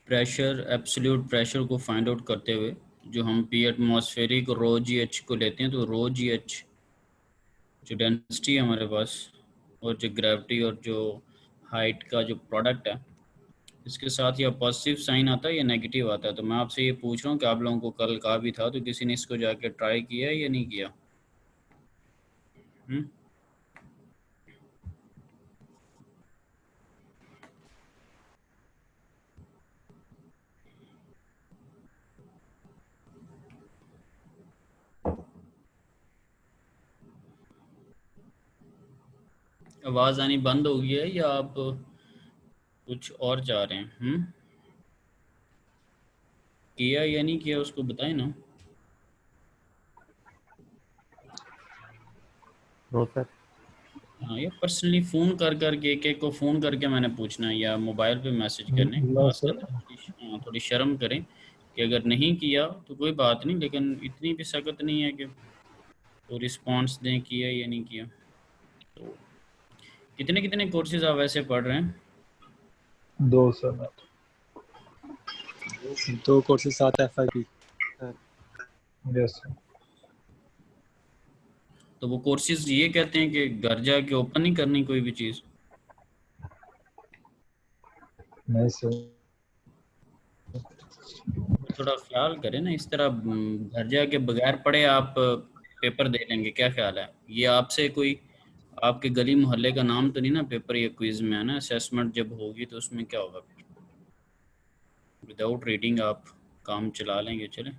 Pressure, absolute pressure को find out करते हुए जो हम पी एटमॉस्फेरिक रो जी एच को लेते हैं, तो रो जी एच जो डेंसिटी है हमारे पास और जो ग्रेविटी और जो हाइट का जो प्रोडक्ट है, इसके साथ या पॉजिटिव साइन आता है या नेगेटिव आता है। तो मैं आपसे ये पूछ रहा हूँ कि आप लोगों को कल कहा भी था, तो किसी ने इसको जाके ट्राई किया है या नहीं किया? हम्म? आवाज़ आनी बंद हो गई है या आप कुछ और चाह रहे हैं? किया या नहीं किया उसको बताएं ना। No sir. हाँ, ये पर्सनली फ़ोन कर करके एक एक को फ़ोन करके मैंने पूछना है या मोबाइल पे मैसेज करने। नो क्लास के सर। अंदर थोड़ी शर्म करें कि अगर नहीं किया तो कोई बात नहीं, लेकिन इतनी भी सख्त नहीं है कि तो रिस्पॉन्स दें किया या नहीं किया। तो कितने कितने कोर्सेज आप वैसे पढ़ रहे हैं? 2 sir. 2 courses 7 FIP। Yes sir. तो वो कोर्सेज ये कहते हैं कि घर जाके ओपन नहीं करनी कोई भी चीज़? नहीं सर। थोड़ा ख्याल करें ना, इस तरह घर जाके बगैर पढ़े आप पेपर दे लेंगे, क्या ख्याल है? ये आपसे कोई आपके गली मोहल्ले का नाम तो नहीं ना पेपर या क्विज में है ना? असेसमेंट जब होगी तो उसमें क्या होगा फिर? विदाउट रीडिंग आप काम चला लेंगे? चले।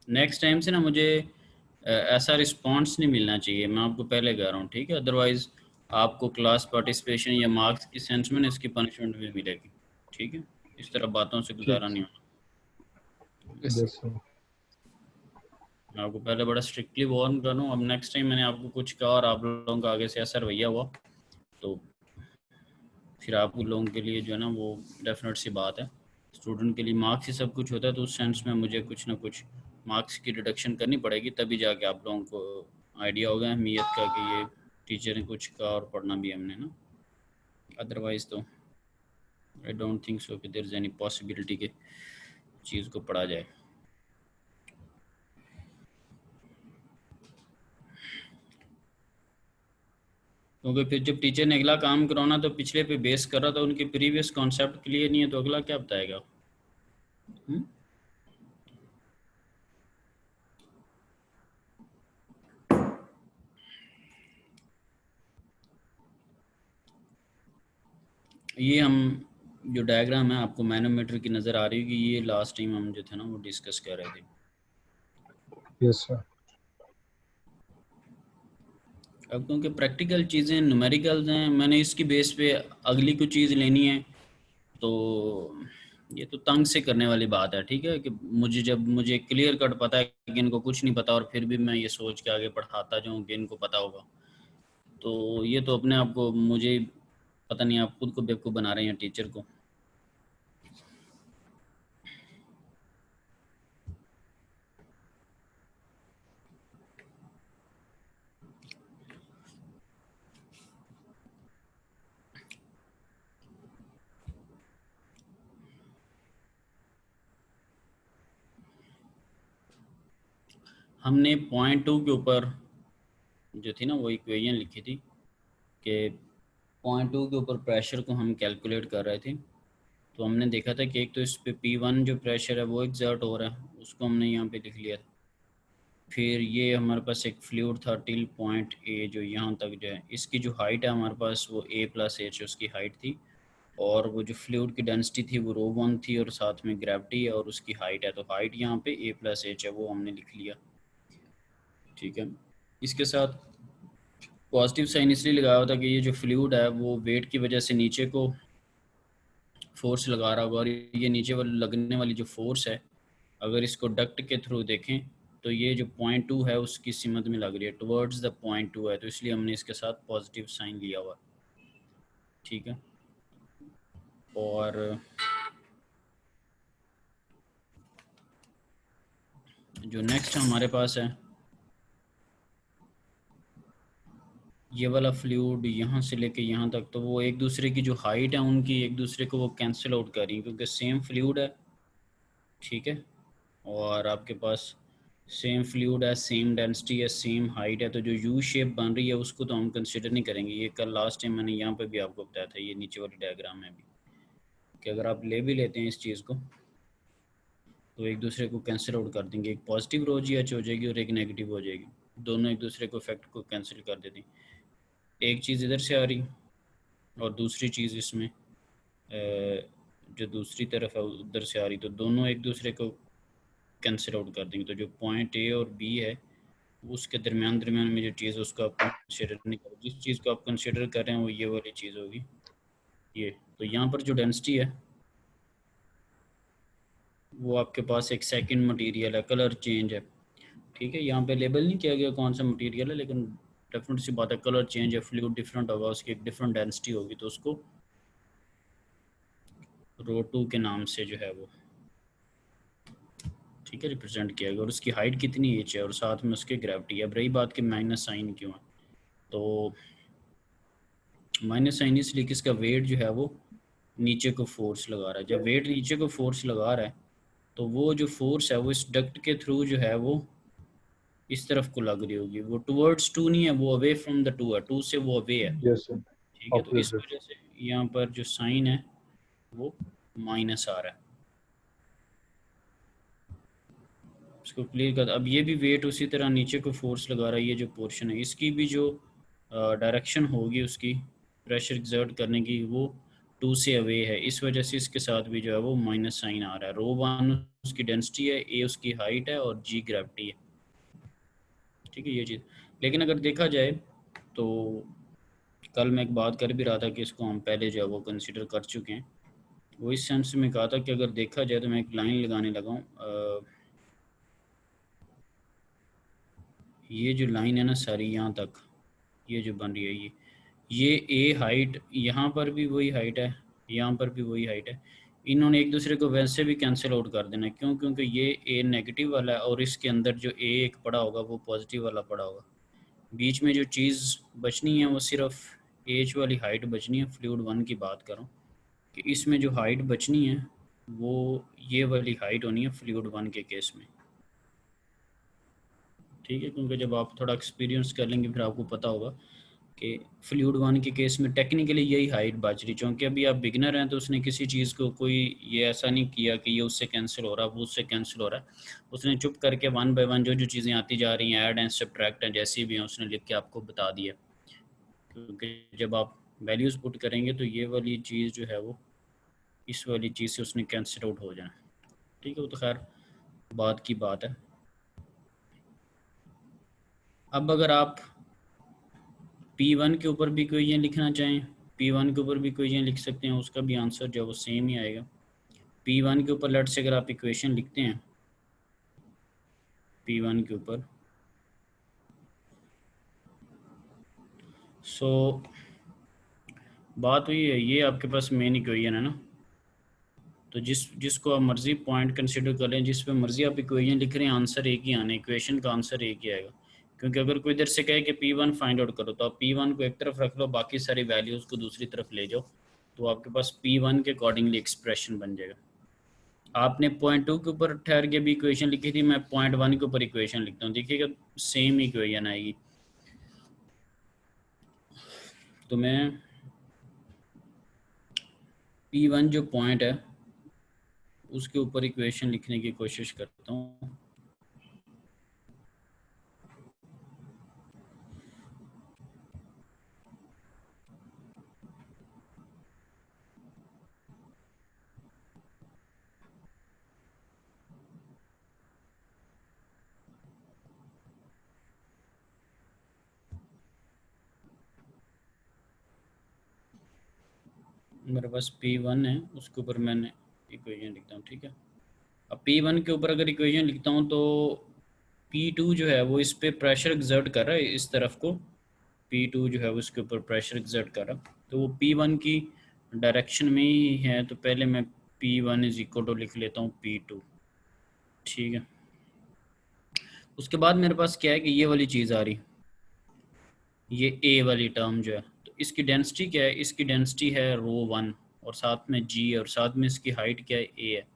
नेक्स्ट टाइम से ना मुझे ऐसा रिस्पांस नहीं मिलना चाहिए, मैं आपको पहले कह रहा हूँ, ठीक है? अदरवाइज आपको क्लास पार्टिसिपेशन या मार्क्स की सेंस में ना इसकी पनिशमेंट भी मिलेगी, ठीक है? इस तरह बातों से ठीक गुजारा नहीं होना। Yes sir. मैं आपको पहले बड़ा स्ट्रिक्टली वार्न कर रहा हूँ। अब नेक्स्ट टाइम मैंने आपको कुछ कहा और आप लोगों का आगे से ऐसा रवैया हुआ तो फिर आप लोगों के लिए जो है ना वो डेफिनेट सी बात है, स्टूडेंट के लिए मार्क्स ही सब कुछ होता है, तो उस सेंस में मुझे कुछ ना कुछ मार्क्स की डिडक्शन करनी पड़ेगी, तभी जाके आप लोगों को आइडिया होगा अहमियत का कि ये टीचर ने कुछ कहा और पढ़ना भी हमने ना। अदरवाइज तो आई डोंट थिंक सो कि देयर इज़ एनी पॉसिबिलिटी कि चीज़ को पढ़ा जाए। क्योंकि फिर जब टीचर ने अगला काम कराना तो पिछले पे बेस कर रहा था, उनके प्रीवियस कॉन्सेप्ट क्लियर नहीं है तो अगला क्या बताएगा? हम्म? ये हम जो डायग्राम है आपको मैनोमीटर की नज़र आ रही है कि ये लास्ट टाइम हम जो थे ना वो डिस्कस कर रहे थे। Yes sir. अब क्योंकि प्रैक्टिकल चीज़ें न्यूमेरिकल्स हैं, मैंने इसकी बेस पे अगली कुछ चीज़ लेनी है, तो ये तो तंग से करने वाली बात है, ठीक है? कि मुझे क्लियर कट पता है कि इनको कुछ नहीं पता और फिर भी मैं ये सोच के आगे पढ़ाता जाऊँ कि इनको पता होगा, तो ये तो अपने आप को मुझे पता नहीं, आप खुद को बेवकूफ़ बना रहे हैं टीचर को। हमने पॉइंट 2 के ऊपर जो थी ना वो इक्वेशन लिखी थी कि पॉइंट 2 के ऊपर प्रेशर को हम कैलकुलेट कर रहे थे। तो हमने देखा था कि एक तो इस पे P1 जो प्रेशर है वो एग्जर्ट हो रहा है, उसको हमने यहाँ पे लिख लिया था। फिर ये हमारे पास एक फ्लूइड था टिल पॉइंट ए, जो यहाँ तक जो है इसकी जो हाइट है हमारे पास वो A+H उसकी हाइट थी, और वो जो फ्लूइड की डेंसिटी थी वो ρ1 थी, और साथ में ग्रेविटी है और उसकी हाइट है, तो हाइट यहाँ पे A+H है वो हमने लिख लिया, ठीक है? इसके साथ पॉजिटिव साइन इसलिए लगाया होता कि ये जो फ्लूइड है वो वेट की वजह से नीचे को फोर्स लगा रहा होगा, और ये नीचे वाली लगने वाली जो फोर्स है अगर इसको डक्ट के थ्रू देखें तो ये जो पॉइंट 2 है उसकी सिमत में लग रही है, टुवर्ड्स द पॉइंट 2 है, तो इसलिए हमने इसके साथ पॉजिटिव साइन लिया हुआ, ठीक है? और जो नेक्स्ट हमारे पास है ये वाला फ्लूइड यहाँ से लेके यहाँ तक, तो वो एक दूसरे की जो हाइट है उनकी एक दूसरे को वो कैंसिल आउट कर रही है क्योंकि सेम फ्लूइड है, ठीक है, और आपके पास सेम फ्लूइड है, सेम डेंसिटी है, सेम हाइट है, तो जो यू शेप बन रही है उसको तो हम कंसिडर नहीं करेंगे। ये कल लास्ट टाइम मैंने यहाँ पे भी आपको बताया था, ये नीचे वाले डायग्राम में भी, कि अगर आप ले भी लेते हैं इस चीज़ को तो एक दूसरे को कैंसिल आउट कर देंगे, एक पॉजिटिव रो जी एच हो जाएगी और एक नेगेटिव हो जाएगी, दोनों एक दूसरे को इफेक्ट को कैंसिल कर देती। एक चीज़ इधर से आ रही और दूसरी चीज़ इसमें जो दूसरी तरफ है उधर से आ रही, तो दोनों एक दूसरे को कैंसिल आउट कर देंगे। तो जो पॉइंट ए और बी है उसके दरमियान में जो चीज़ उसको आप कंसिडर नहीं करो, जिस चीज़ को आप कंसिडर कर रहे हैं वो ये वाली चीज़ होगी ये। तो यहाँ पर जो डेंसिटी है वो आपके पास एक सेकंड मटेरियल है, कलर चेंज है, ठीक है, यहाँ पे लेबल नहीं किया गया कौन सा मटेरियल है, लेकिन डेफिनेट सी बात है कलर चेंज है, फ्लूइड डिफरेंट होगा, उसकी एक डिफरेंट डेंसिटी होगी, तो उसको रो 2 के नाम से जो है वो, ठीक है, रिप्रेजेंट किया गया। और उसकी हाइट कितनी एच है और साथ में उसकी ग्रेविटी। अब रही बात कि माइनस साइन क्यों है, तो माइनस साइन इसलिए कि इसका वेट जो है वो नीचे को फोर्स लगा रहा है। जब वेट नीचे को फोर्स लगा रहा है तो वो जो फोर्स है वो इस डक्ट के थ्रू जो है वो इस तरफ को लग रही होगी, वो टुवर्ड्स टू नहीं है, वो अवे फ्रॉम द टू है, टू से वो अवे है, Yes, sir. ठीक है। तो इस Opposite. वजह से यहाँ पर जो साइन है वो माइनस आ रहा है। इसको क्लियर कर, अब ये भी वेट उसी तरह नीचे को फोर्स लगा रहा है, ये जो पोर्शन है इसकी भी जो डायरेक्शन होगी उसकी प्रेशर एक्सर्ट करने की वो टू से अवे है, इस वजह से इसके साथ भी जो है वो माइनस साइन आ रहा है। रो वन उसकी डेंसिटी है, ए उसकी हाइट है और जी ग्रेविटी है, ठीक है ये चीज़। लेकिन अगर देखा जाए तो कल मैं एक बात कर भी रहा था कि इसको हम पहले जो है वो कंसिडर कर चुके हैं, वो इस सेंस में कहा था कि अगर देखा जाए तो मैं एक लाइन लगाने लगा हूँ, ये जो लाइन है ना सारी यहाँ तक ये जो बन रही है ये ए हाइट, यहाँ पर भी वही हाइट है, यहाँ पर भी वही हाइट है, इन्होंने एक दूसरे को वैसे भी कैंसिल आउट कर देना है। क्यों? क्योंकि ये ए नेगेटिव वाला है और इसके अंदर जो ए एक पड़ा होगा वो पॉजिटिव वाला पड़ा होगा। बीच में जो चीज़ बचनी है वो सिर्फ एच वाली हाइट बचनी है, फ्लूइड वन की बात करूँ कि इसमें जो हाइट बचनी है वो ये वाली हाइट होनी है फ्लूइड वन के केस में, ठीक है। क्योंकि जब आप थोड़ा एक्सपीरियंस कर लेंगे फिर आपको पता होगा कि फ्लूइड वन के केस में टेक्निकली यही हाइट बच रही, क्योंकि अभी आप बिगनर हैं तो उसने किसी चीज़ को कोई ये ऐसा नहीं किया कि ये उससे कैंसिल हो रहा है वो उससे कैंसिल हो रहा है, उसने चुप करके वन बाय वन जो जो चीज़ें आती जा रही हैं ऐड एंड सब्ट्रैक्ट हैं जैसी भी हैं उसने लिख के आपको बता दिया। क्योंकि जब आप वैल्यूज़ पुट करेंगे तो ये वाली चीज़ जो है वो इस वाली चीज़ से उसने कैंसिल आउट हो जाना, ठीक है। वो तो खैर बात की बात है। अब अगर आप P1 के ऊपर भी कोई ये लिखना चाहें, P1 के ऊपर भी कोई ये लिख सकते हैं, उसका भी आंसर जो है वो सेम ही आएगा। P1 के ऊपर लेट से अगर आप इक्वेशन लिखते हैं P1 के ऊपर, सो बात हुई है ये आपके पास मेन इक्वेशन है ना, तो जिसको आप मर्जी पॉइंट कंसिडर कर लें, जिस पे मर्जी आप इक्वेशन लिख रहे हैं आंसर एक ही आना है, इक्वेशन का आंसर एक ही आएगा। क्योंकि अगर कोई इधर से कहे कि P1 फाइंड आउट करो तो आप P1 को एक तरफ रख लो, बाकी सारी वैल्यूज़ को दूसरी तरफ ले जाओ, तो आपके पास P1 के अकॉर्डिंगली एक्सप्रेशन बन जाएगा। आपने पॉइंट 2 के ऊपर ठहर के भी इक्वेशन लिखी थी, मैं पॉइंट 1 के ऊपर इक्वेशन लिखता हूँ, देखिएगा सेम इक्वेशन आएगी। तो मैं P1 जो पॉइंट है उसके ऊपर इक्वेशन लिखने की कोशिश करता हूँ। मेरे पास P1 है उसके ऊपर मैंने इक्वेशन लिखता हूँ, ठीक है। अब P1 के ऊपर अगर इक्वेशन लिखता हूँ तो P2 जो है वो इस पे प्रेशर एक्सर्ट कर रहा है, इस तरफ को P2 जो है वो इसके ऊपर प्रेशर एक्सर्ट कर रहा है, तो वो P1 की डायरेक्शन में ही है, तो पहले मैं P1 इज इक्वल टू लिख लेता हूँ P2, ठीक है। उसके बाद मेरे पास क्या है कि ये वाली चीज़ आ रही, ये ए वाली टर्म जो है, तो इसकी डेंसिटी क्या है, इसकी डेंसिटी है ρ1 और साथ में जी और साथ में इसकी हाइट क्या है, ए है।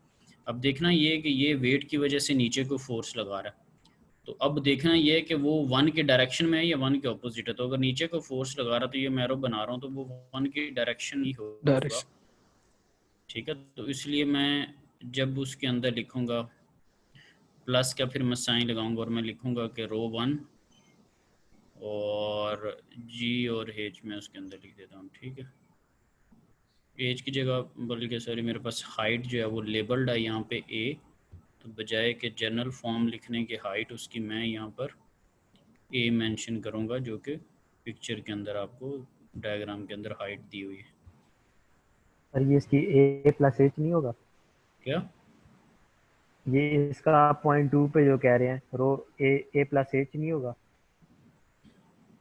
अब देखना ये है कि ये वेट की वजह से नीचे को फोर्स लगा रहा है, तो अब देखना ये है कि वो 1 के डायरेक्शन में है या 1 के ऑपोजिट है। तो अगर नीचे को फोर्स लगा रहा है तो ये मैं एरो बना रहा हूँ तो वो 1 की डायरेक्शन ही होगा, डायरेक्शन। ठीक है। तो इसलिए मैं जब उसके अंदर लिखूंगा प्लस का फिर मैं साइन लगाऊंगा और मैं लिखूंगा कि ρ1 और जी और एच में उसके अंदर लिख देता हूँ, ठीक है। एज की जगह बल्कि सॉरी मेरे पास हाइट जो है वो लेबल्ड है यहाँ पे ए, तो बजाय कि जनरल फॉर्म लिखने की हाइट उसकी मैं यहाँ पर ए मेंशन करूँगा, जो कि पिक्चर के अंदर आपको डायग्राम के अंदर हाइट दी हुई है। सर ये इसकी ए प्लस एच नहीं होगा? क्या ये इसका आप 0.2 पे जो कह रहे हैं रो ए प्लस एच नहीं होगा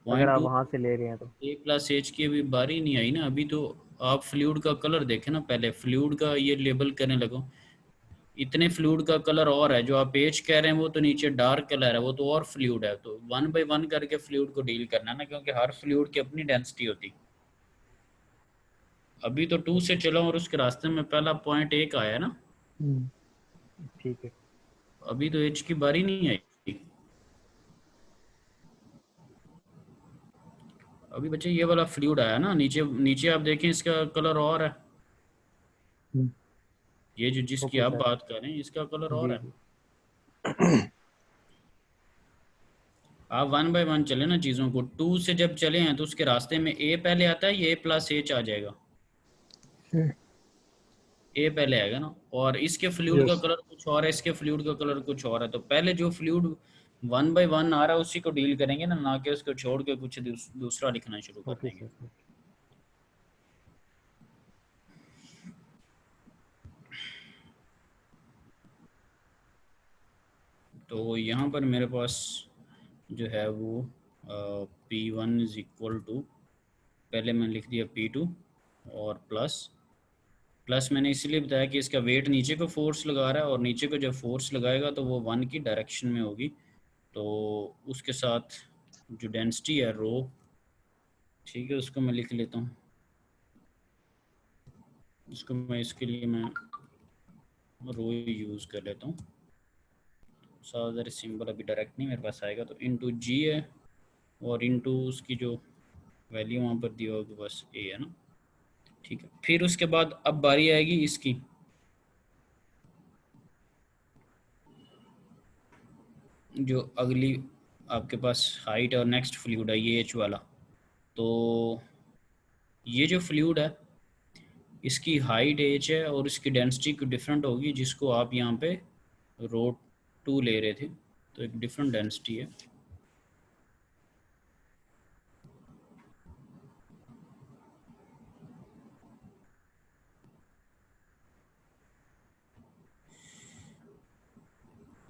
अगर आप 0.2 वहां से ले रहे हैं तो? ए प्लस एच की अभी बारी नहीं आई ना, अभी तो आप फ्लूइड का कलर देखें ना, पहले फ्लूइड का ये लेबल करने लगो। इतने फ्लूइड का कलर और है, जो आप एच कह रहे हैं वो तो नीचे डार्क कलर है, वो तो और फ्लूइड है। तो 1 बाय 1 करके फ्लूइड को डील करना है ना, क्योंकि हर फ्लूइड की अपनी डेंसिटी होती। अभी तो 2 से चला और उसके रास्ते में पहला पॉइंट 1 आया ना, ठीक है। अभी तो एच की बारी नहीं आई। अभी बच्चे ये वाला फ्लूइड आया ना, नीचे नीचे आप देखें इसका कलर और है, ये जो जिसकी ओके आप सर। बात कर रहे हैं इसका कलर और जी है। जी। आप 1 बाय 1 चले ना चीज़ों को, 2 से जब चले हैं तो उसके रास्ते में ए पहले आता है, ये प्लस एच आ जाएगा, ए पहले आएगा ना। और इसके फ्लूइड का यस कलर कुछ और है, इसके फ्लूइड का कलर कुछ और है, तो पहले जो फ्लूइड 1 बाय 1 आ रहा है उसी को डील करेंगे ना कि उसको छोड़ के कुछ दूसरा लिखना शुरू कर ओके देंगे। सर। तो यहाँ पर मेरे पास जो है वो P1 इज इक्वल टू, पहले मैंने लिख दिया P2 और प्लस मैंने इसलिए बताया कि इसका वेट नीचे को फोर्स लगा रहा है, और नीचे को जब फोर्स लगाएगा तो वो 1 की डायरेक्शन में होगी, तो उसके साथ जो डेंसिटी है रो, ठीक है, उसको मैं लिख लेता हूँ। इसको मैं इसके लिए मैं रो यूज़ कर लेता हूँ, सारा सिंबल अभी डायरेक्ट नहीं मेरे पास आएगा, तो इनटू जी है और इनटू उसकी जो वैल्यू वहाँ पर दी होगी बस ए है ना, ठीक है। फिर उसके बाद अब बारी आएगी इसकी, जो अगली आपके पास हाइट और नेक्स्ट फ्लूइड है ये एच वाला। तो ये जो फ्लूइड है इसकी हाइट एच है और इसकी डेंसिटी डिफरेंट होगी, जिसको आप यहाँ पे ρ2 ले रहे थे, तो एक डिफरेंट डेंसिटी है।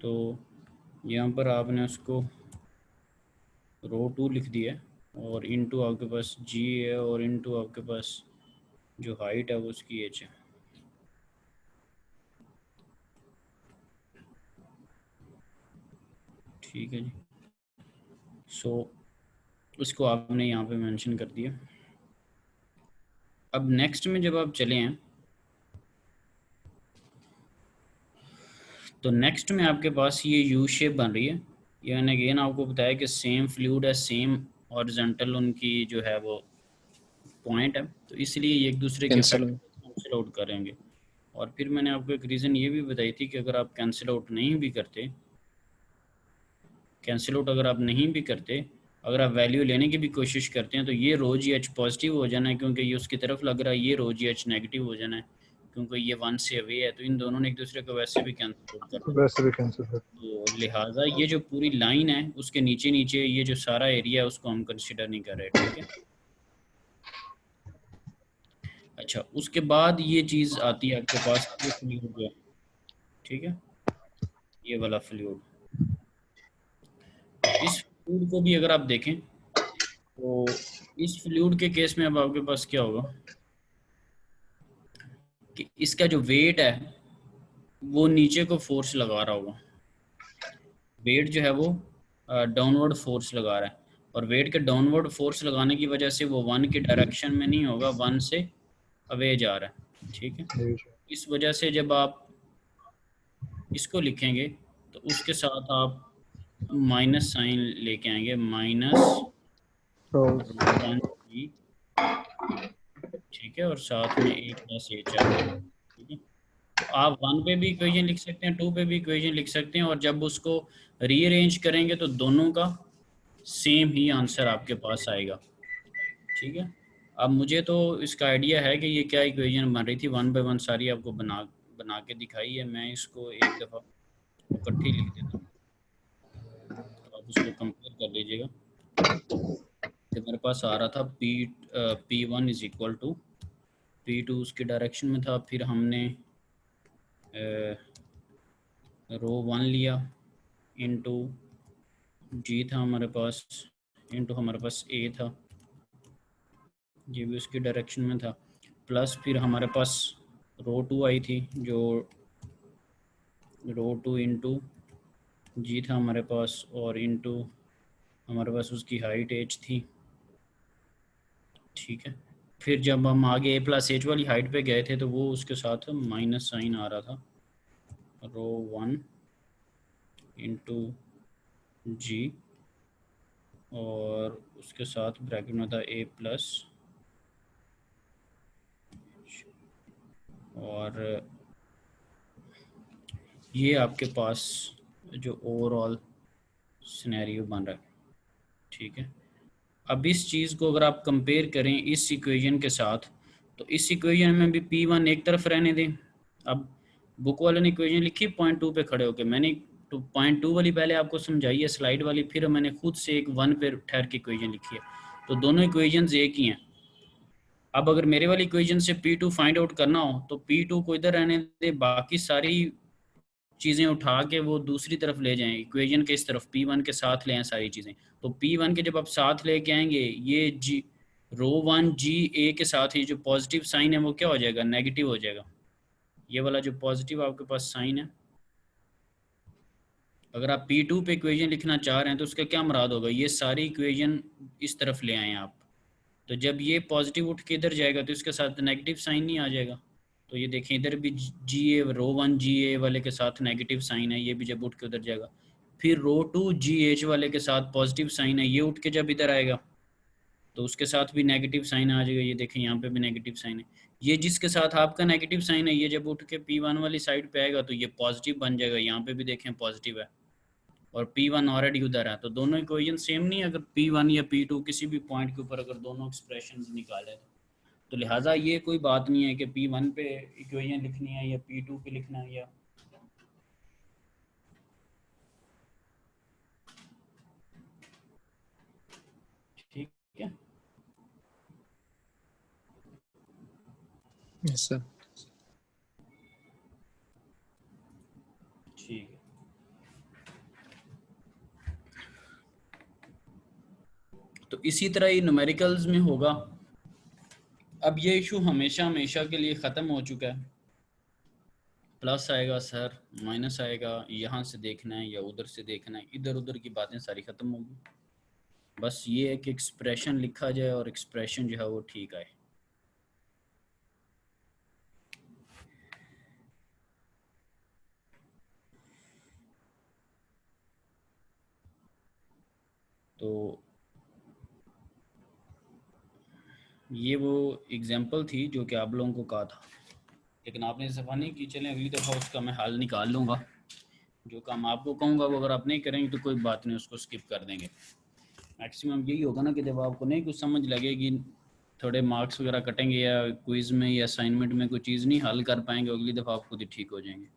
तो यहाँ पर आपने उसको ρ2 लिख दिया है और इनटू आपके पास जी है और इनटू आपके पास जो हाइट है वो उसकी एच है, ठीक है जी। सो इसको आपने यहाँ पे मेंशन कर दिया। अब नेक्स्ट में जब आप चले हैं तो नेक्स्ट में आपके पास ये यू शेप बन रही है। ये मैंने अगेन आपको बताया कि सेम फ्लूइड है, सेम हॉरिजॉन्टल उनकी जो है वो पॉइंट है, तो इसलिए ये एक दूसरे के कैंसिल इफेक्ट कैंसिल आउट करेंगे। और फिर मैंने आपको एक रीज़न ये भी बताई थी कि अगर आप कैंसिल आउट नहीं भी करते, कैंसिल आउट अगर आप नहीं भी करते, अगर आप वैल्यू लेने की भी कोशिश करते हैं तो ये रो जी एच पॉजिटिव हो जाना है क्योंकि ये उसकी तरफ लग रहा है, ये रो जी एच नेगेटिव हो जाना है क्योंकि ये 1 से अवे है, तो इन दोनों ने एक दूसरे को वैसे भी कैंसिल आउट करना है। वैसे भी कैंसिल कर। तो लिहाजा ये जो पूरी लाइन है उसके नीचे नीचे ये जो सारा एरिया है उसको हम कंसिडर नहीं कर रहे, ठीक है। अच्छा, उसके बाद ये चीज़ आती है आपके पास, ये फ्लूइड जो है, ठीक है, ये वाला फ्लूइड। इस फ्लूइड को भी अगर आप देखें तो इस फ्लूइड के केस में अब आपके पास क्या होगा कि इसका जो वेट है वो नीचे को फोर्स लगा रहा होगा, वेट जो है वो डाउनवर्ड फोर्स लगा रहा है, और वेट के डाउनवर्ड फोर्स लगाने की वजह से वो 1 के डायरेक्शन में नहीं होगा, 1 से अवे जा रहा है। ठीक है, इस वजह से जब आप इसको लिखेंगे तो उसके साथ आप माइनस साइन लेके आएंगे, माइनस जी, ठीक है, और साथ में a प्लस एच आएगा। ठीक है, तो आप 1 पे भी इक्वेशन लिख सकते हैं, 2 पे भी इक्वेशन लिख सकते हैं, और जब उसको रीअरेंज करेंगे तो दोनों का सेम ही आंसर आपके पास आएगा। ठीक है, अब मुझे तो इसका आइडिया है कि ये क्या इक्वेशन बन रही थी, 1 बाय 1 सारी आपको बना बना के दिखाई है। मैं इसको एक दफ़ा इकट्ठी लिख देता हूँ, तो आप उसको कंपेयर कर लीजिएगा। तो मेरे पास आ रहा था P1 is equal to P2 उसके डायरेक्शन में था, फिर हमने रो 1 लिया, इनटू जी था हमारे पास, इनटू हमारे पास ए था, ये भी उसकी डायरेक्शन में था, प्लस फिर हमारे पास रो 2 आई थी, जो रो 2 इंटू जी था हमारे पास, और इंटू हमारे पास उसकी हाइट एच थी। ठीक है, फिर जब हम आगे ए प्लस एच वाली हाइट पे गए थे तो वो उसके साथ माइनस साइन आ रहा था, रो 1 इंटू जी, और उसके साथ ब्रैकेट में था ए प्लस, और ये आपके पास जो ओवरऑल सिनेरियो बन रहा है। ठीक है, अब इस चीज़ को अगर आप कंपेयर करें इस इक्वेशन के साथ, तो इस इक्वेशन में भी P1 एक तरफ रहने दें। अब बुक वाले ने इक्वेशन लिखी पॉइंट 2 पे खड़े होके, मैंने तो पॉइंट 2 वाली पहले आपको समझाई है स्लाइड वाली, फिर मैंने खुद से एक 1 पे ठहर के इक्वेशन लिखी है, तो दोनों इक्वेशंस एक ही हैं। अब अगर मेरे वाली इक्वेशन से P2 फाइंड आउट करना हो तो P2 को इधर रहने दे, बाकी सारी चीज़ें उठा के वो दूसरी तरफ ले जाएं, इक्वेशन के इस तरफ P1 के साथ ले आएं सारी चीज़ें। तो P1 के जब आप साथ लेके आएंगे, ये जी रो 1 जी ए के साथ ही जो पॉजिटिव साइन है वो क्या हो जाएगा, नेगेटिव हो जाएगा। ये वाला जो पॉजिटिव आपके पास साइन है, अगर आप P2 पे इक्वेशन लिखना चाह रहे हैं तो उसका क्या मुराद होगा, ये सारी इक्वेशन इस तरफ ले आएँ आप, तो जब ये पॉजिटिव उठ के इधर जाएगा तो इसके साथ नेगेटिव साइन नहीं आ जाएगा। तो ये देखें इधर भी जी ए, रो 1 जी ए वाले के साथ नेगेटिव साइन है, ये भी जब उठ के उधर जाएगा। फिर रो 2 जी एच वाले के साथ पॉजिटिव साइन है, ये उठ के जब इधर आएगा तो उसके साथ भी नेगेटिव साइन आ जाएगा। ये देखें यहाँ पे भी नेगेटिव साइन है। ये जिसके साथ आपका नेगेटिव साइन है, ये जब उठ के P1 वाली साइड पे आएगा तो ये पॉजिटिव बन जाएगा, यहाँ पे भी देखें पॉजिटिव है, और P1 ऑलरेडी उधर है, तो दोनों इक्वेशन सेम नहीं है। अगर P1 या P2 किसी भी पॉइंट के ऊपर अगर दोनों एक्सप्रेशन निकाले तो लिहाजा ये कोई बात नहीं है कि P1 पे इक्वेशन लिखनी है या P2 पे लिखना है, या ठीक है। Yes sir. ठीक है, तो इसी तरह ये न्यूमेरिकल्स में होगा। अब ये इशू हमेशा हमेशा के लिए ख़त्म हो चुका है, प्लस आएगा सर, माइनस आएगा, यहाँ से देखना है या उधर से देखना है, इधर उधर की बातें सारी ख़त्म होगी। बस ये है कि एक्सप्रेशन लिखा जाए और एक्सप्रेशन जो है वो ठीक आए। तो ये वो एग्जांपल थी जो कि आप लोगों को कहा था, लेकिन आपने इस दफ़ा नहीं की। चलें अगली दफ़ा उसका मैं हल निकाल लूँगा। जो काम आपको कहूँगा वो अगर आप नहीं करेंगे तो कोई बात नहीं, उसको स्किप कर देंगे। मैक्सिमम यही होगा ना कि जब आपको नहीं कुछ समझ लगेगी, थोड़े मार्क्स वगैरह कटेंगे या क्विज़ में या असाइनमेंट में कोई चीज़ नहीं हल कर पाएंगे, अगली दफ़ा आप खुद ही ठीक हो जाएंगे।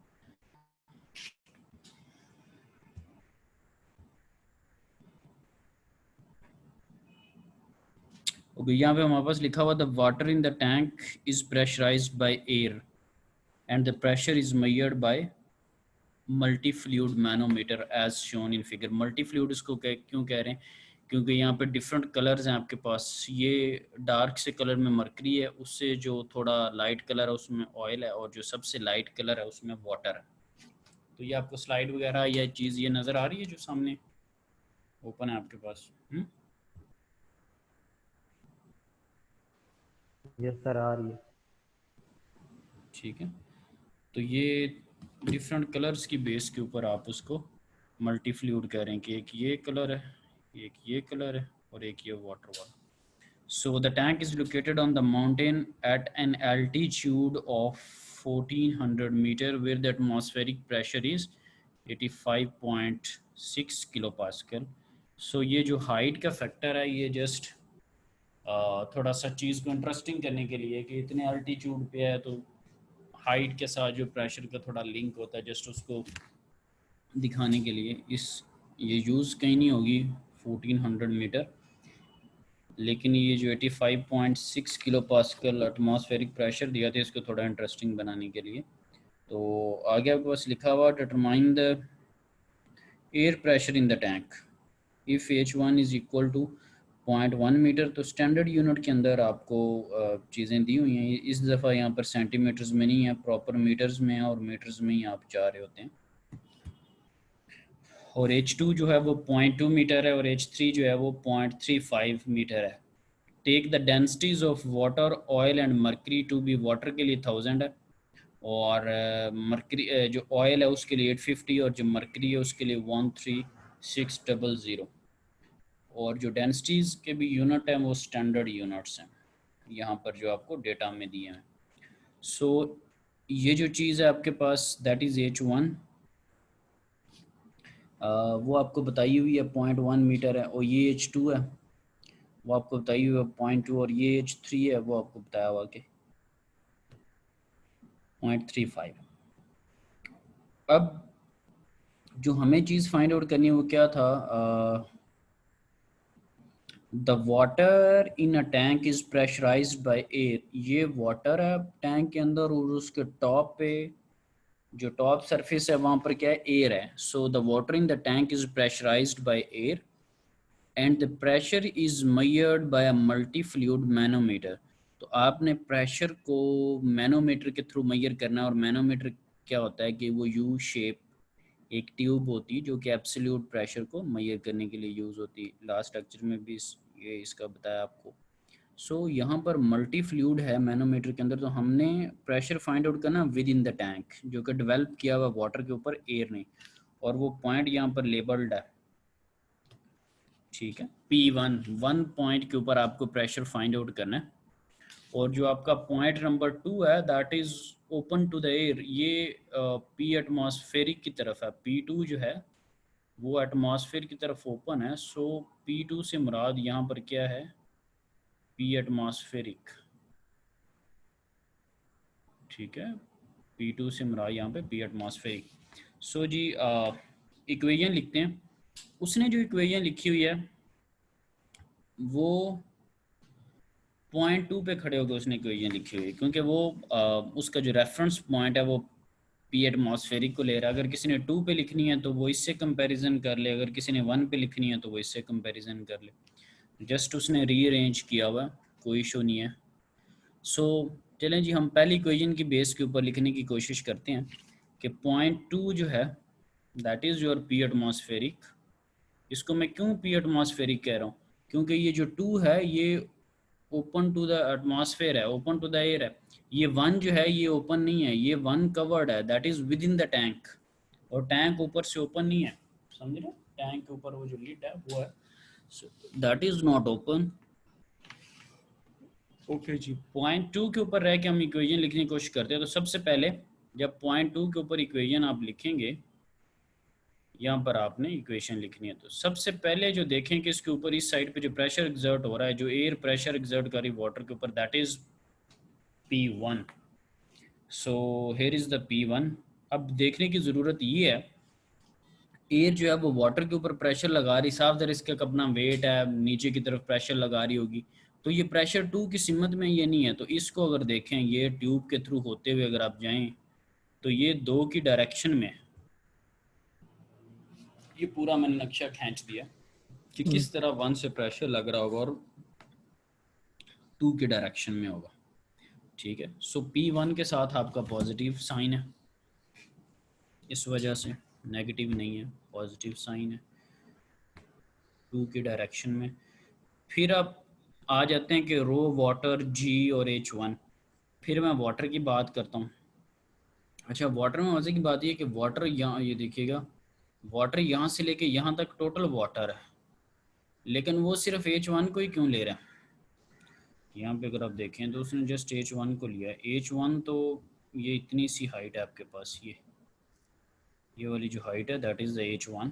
ओके, यहाँ पे हमारे पास लिखा हुआ the water in the tank is pressurised by air and the pressure is measured by multi fluid manometer as shown in figure. Multi fluid इसको क्यों कह रहे हैं, क्योंकि यहाँ पे डिफरेंट कलर्स हैं आपके पास। ये डार्क से कलर में मरकरी है, उससे जो थोड़ा लाइट कलर है उसमें ऑयल है, और जो सबसे लाइट कलर है उसमें वाटर है। तो ये आपको स्लाइड वगैरह या चीज़ ये नज़र आ रही है जो सामने ओपन है आपके पास? यस सर, आ रही है। ठीक है, तो ये डिफरेंट कलर्स की बेस के ऊपर आप उसको मल्टी फ्लूइड कह रहे हैं कि एक ये कलर है, एक ये कलर है और एक ये वाटर वाला। So the tank is located on the mountain at an altitude of 1400 meter where the atmospheric pressure is 85.6 kilopascal. So ये जो हाइट का फैक्टर है ये जस्ट थोड़ा सा चीज़ को इंटरेस्टिंग करने के लिए कि इतने अल्टीट्यूड पे है तो हाइट के साथ जो प्रेशर का थोड़ा लिंक होता है, जस्ट उसको दिखाने के लिए ये यूज़ कहीं नहीं होगी 1400 मीटर, लेकिन ये जो 85.6 किलो पास्कल एटमॉस्फेरिक प्रेशर दिया था इसको थोड़ा इंटरेस्टिंग बनाने के लिए। तो आगे आपके पास लिखा हुआ determine the air pressure in the tank if H1 is equal to 0.1 metre. तो स्टैंडर्ड यूनिट के अंदर आपको चीज़ें दी हुई हैं, इस दफ़ा यहाँ पर सेंटीमीटर्स में नहीं है, प्रॉपर मीटर्स में है और मीटर्स में ही आप जा रहे होते हैं। और H2 जो है वो 0.2 मीटर है और H3 जो है वो 0.35 मीटर है। Take the densities of water, oil and mercury to be, water के लिए 1000 है और मर्करी जो ऑयल है उसके लिए 850 और जो मर्करी है उसके लिए 13600। और जो डेंसिटीज़ के भी यूनिट हैं वो स्टैंडर्ड यूनिट्स हैं यहाँ पर जो आपको डेटा में दिए हैं। सो ये जो चीज़ है आपके पास दैट इज़ H1, वो आपको बताई हुई है 0.1 मीटर है, और ये H2 है वो आपको बताई हुई है 0.2, और ये H3 है वो आपको बताया हुआ कि 0.35। अब जो हमें चीज़ फाइंड आउट करनी है वो क्या था, the water in a tank is pressurised by air. ये वाटर है टैंक के अंदर और उसके टॉप पे जो टॉप सरफेस है वहाँ पर क्या है, एयर है। So the water in the tank is pressurised by air and the pressure is measured by a multi fluid manometer. तो आपने प्रेशर को मैनोमीटर के थ्रू मेजर करना है, और मैनोमीटर क्या होता है कि वो यू शेप एक ट्यूब होती है जो कि एब्सोल्यूट प्रेशर को मेजर करने के लिए यूज़ होती है। लास्ट लेक्चर में भी ये इसका बताया आपको। सो यहाँ पर मल्टी फ्लूइड है मैनोमीटर के अंदर, तो हमने प्रेशर फाइंड आउट करना विद इन द टैंक जो कि डेवलप किया हुआ वाटर के ऊपर, एयर नहीं, और वो पॉइंट यहाँ पर लेबल्ड है, ठीक है। P1 1 पॉइंट के ऊपर आपको प्रेशर फाइंड आउट करना है, और जो आपका पॉइंट नंबर 2 है that is open to the air, ये P एटमॉस्फेरिक की तरफ है। P2 जो है वो एटमॉस्फेयर की तरफ ओपन है। सो P2 से मुराद यहाँ पर क्या है, P एटमॉस्फेरिक, ठीक है। P2 से मुराद यहाँ पे P एटमॉस्फेरिक। सो जी इक्वेशन लिखते हैं। उसने जो इक्वेशन लिखी हुई है वो 0.2 पे खड़े होकर उसने इक्वेशन लिखी हुई है, क्योंकि वो उसका जो रेफरेंस पॉइंट है वो P एटमॉस्फेरिक को ले रहा है। अगर किसी ने 2 पे लिखनी है तो वो इससे कंपैरिजन कर ले, अगर किसी ने 1 पे लिखनी है तो वो इससे कंपैरिजन कर ले। जस्ट उसने रीअरेंज किया हुआ, कोई इशू नहीं है। सो चलें जी, हम पहली इक्वेशन की बेस के ऊपर लिखने की कोशिश करते हैं कि 0.2 जो है that is your P atmospheric. इसको मैं क्यों P एटमॉस्फेरिक कह रहा हूँ, क्योंकि ये जो 2 है ये ओपन टू द एटमॉस्फेयर है, ओपन टू द एयर है। ये 1 जो है ये ओपन नहीं है, ये 1 कवर्ड है, that is with in the tank, और टैंक ऊपर से ओपन नहीं है, समझ रहे? टैंक के ऊपर वो जो लिड है वो है, so that is not open. Okay जी, 0.2 के ऊपर रह के हम इक्वेशन लिखने की कोशिश करते हैं। तो सबसे पहले जब 0.2 के ऊपर इक्वेशन आप लिखेंगे, यहाँ पर आपने इक्वेशन लिखनी है, तो सबसे पहले जो देखें कि इसके ऊपर इस साइड पे जो प्रेशर एक्सर्ट हो रहा है, जो एयर प्रेशर एक्सर्ट कर रही वाटर के ऊपर, that is P1। So here is the P1। अब देखने की ज़रूरत ये है, एयर जो है वो वाटर के ऊपर प्रेशर लगा रही, साफ ज़रा इसका अपना वेट है, नीचे की तरफ प्रेशर लगा रही होगी, तो ये प्रेशर 2 की सिमत में ये नहीं है। तो इसको अगर देखें, ये ट्यूब के थ्रू होते हुए अगर आप जाएं तो ये 2 की डायरेक्शन में, ये पूरा मैंने नक्शा खींच दिया कि किस तरह 1 से प्रेशर लग रहा होगा और 2 की डायरेक्शन में होगा, ठीक है। सो P1 के साथ आपका पॉजिटिव साइन है, इस वजह से नेगेटिव नहीं है, पॉजिटिव साइन है 2 की डायरेक्शन में। फिर अब आ जाते हैं कि रो, वाटर, जी और H1। फिर मैं वाटर की बात करता हूँ। अच्छा, वाटर में मज़े की बात ये है कि वाटर यहाँ, ये देखिएगा, वाटर यहाँ से लेके यहाँ तक टोटल वाटर है, लेकिन वो सिर्फ H1 को ही क्यों ले रहा है? यहाँ पे अगर आप देखें तो उसने जस्ट H1 को लिया है। H1 तो ये इतनी सी हाइट है आपके पास, ये वाली जो हाइट है दैट इज़ द H1।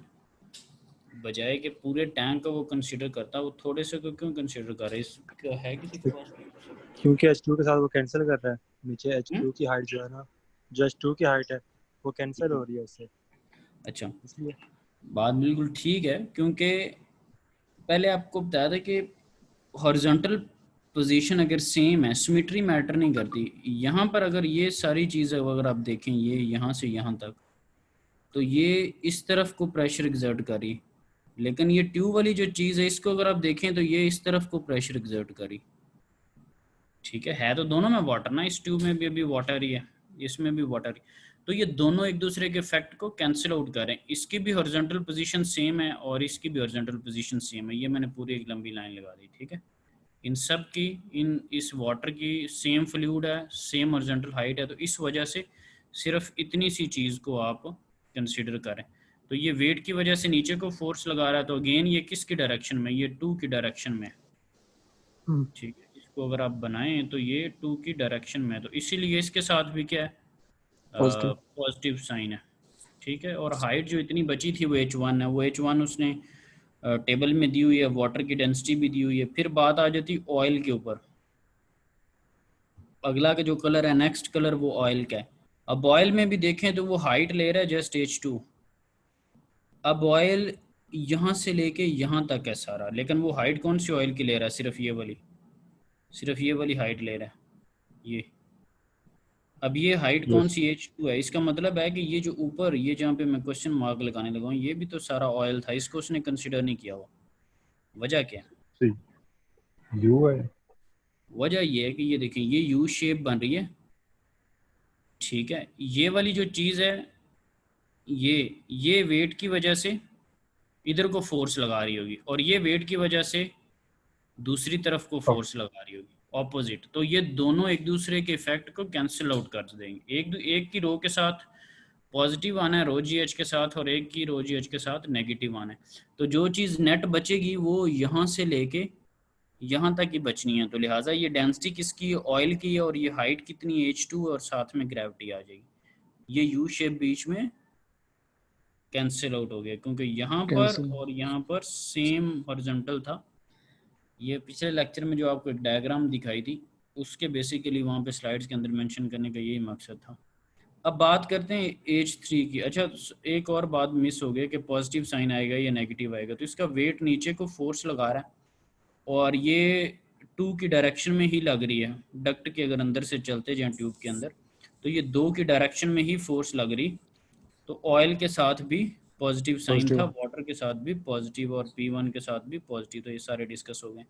बजाय कि पूरे टैंक का वो कंसिडर करता, वो थोड़े से को क्यों कंसिडर कर रहा है? इसका है किसी के पास? क्योंकि H2 के साथ वो कैंसिल कर रहा है, नीचे हम्म? H2 की हाइट जो है ना, जो H2 की हाइट है वो कैंसिल हो रही है उससे, अच्छा, इसलिए। बात बिल्कुल ठीक है, क्योंकि पहले आपको बताया था कि हॉरिजॉन्टल पोजीशन अगर सेम है, सिमेट्री मैटर नहीं करती। यहाँ पर अगर ये सारी चीज़ें अगर आप देखें, ये यहाँ से यहाँ तक, तो ये इस तरफ को प्रेशर एग्जर्ट करी, लेकिन ये ट्यूब वाली जो चीज़ है इसको अगर आप देखें तो ये इस तरफ को प्रेशर एग्जर्ट करी। ठीक है तो दोनों में वाटर ना, इस ट्यूब में भी अभी वाटर ही है, इसमें भी वाटर ही। तो ये दोनों एक दूसरे के इफेक्ट को कैंसिल आउट कर रहे हैं। इसकी भी हॉरिजॉन्टल पोजीशन सेम है और इसकी भी हॉरिजॉन्टल पोजीशन सेम है। ये मैंने पूरी एक लंबी लाइन लगा दी। ठीक है, इन सब की, इस वाटर की सेम फ्लूइड है, सेम हॉरिजॉन्टल हाइट है, तो इस वजह से सिर्फ इतनी सी चीज़ को आप कंसिडर करें। तो ये वेट की वजह से नीचे को फोर्स लगा रहा है, तो अगेन ये किसकी डायरेक्शन में? ये 2 की डायरेक्शन में। ठीक है, इसको अगर आप बनाएं तो ये 2 की डायरेक्शन में है, तो इसीलिए इसके साथ भी क्या है? पॉजिटिव। पॉजिटिव साइन है। ठीक है, और हाइट जो इतनी बची थी वो H1 है, वो H1 उसने टेबल में दी हुई है, वाटर की डेंसिटी भी दी हुई है। फिर बात आ जाती ऑयल के ऊपर। अगला का जो कलर है, नेक्स्ट कलर, वो ऑयल का है। अब ऑयल में भी देखें तो वो हाइट ले रहा है जस्ट H2। अब ऑयल यहाँ से लेके यहाँ तक है सारा, लेकिन वो हाइट कौन सी ऑयल की ले रहा है? सिर्फ ये वाली हाइट ले रहा है ये। अब ये हाइट कौन यस सी? H2 है। इसका मतलब है कि ये जो ऊपर, ये जहाँ पे मैं क्वेश्चन मार्क लगाने लगा हूँ, ये भी तो सारा ऑयल था, इसको उसने कंसिडर नहीं किया हुआ। वजह क्या है? सी यू है। वजह ये है कि ये देखें, ये यू शेप बन रही है। ठीक है, ये वाली जो चीज़ है, ये वेट की वजह से इधर को फोर्स लगा रही होगी, और ये वेट की वजह से दूसरी तरफ को अब फोर्स लगा रही होगी, ऑपोजिट। तो ये दोनों एक दूसरे के इफेक्ट को कैंसिल आउट कर देंगे। एक की रो के साथ पॉजिटिव आना है रो जी एच के साथ, और एक की रो जी एच के साथ नेगेटिव आना है। तो जो चीज़ नेट बचेगी वो यहाँ से लेके यहाँ तक ही बचनी है। तो लिहाजा ये डेंसिटी किसकी? ऑयल की है, और ये हाइट कितनी है? H2, और साथ में ग्रेविटी आ जाएगी। ये यू शेप बीच में कैंसिल आउट हो गया, क्योंकि यहाँ पर कैंसिल। और यहाँ पर सेम हॉरिजॉन्टल था। ये पिछले लेक्चर में जो आपको एक डायग्राम दिखाई थी, उसके बेसिकली वहाँ पे स्लाइड्स के अंदर मेंशन करने का यही मकसद था। अब बात करते हैं H3 की। अच्छा, एक और बात मिस हो गई कि पॉजिटिव साइन आएगा या नेगेटिव आएगा। तो इसका वेट नीचे को फोर्स लगा रहा है, और ये 2 की डायरेक्शन में ही लग रही है। डक्ट के अगर अंदर से चलते जाएं ट्यूब के अंदर, तो ये 2 की डायरेक्शन में ही फोर्स लग रही। तो ऑयल के साथ भी पॉजिटिव साइन था, पॉजिटिव। वाटर के साथ भी पॉजिटिव, और P1 के साथ भी पॉजिटिव। तो ये सारे डिस्कस हो गए।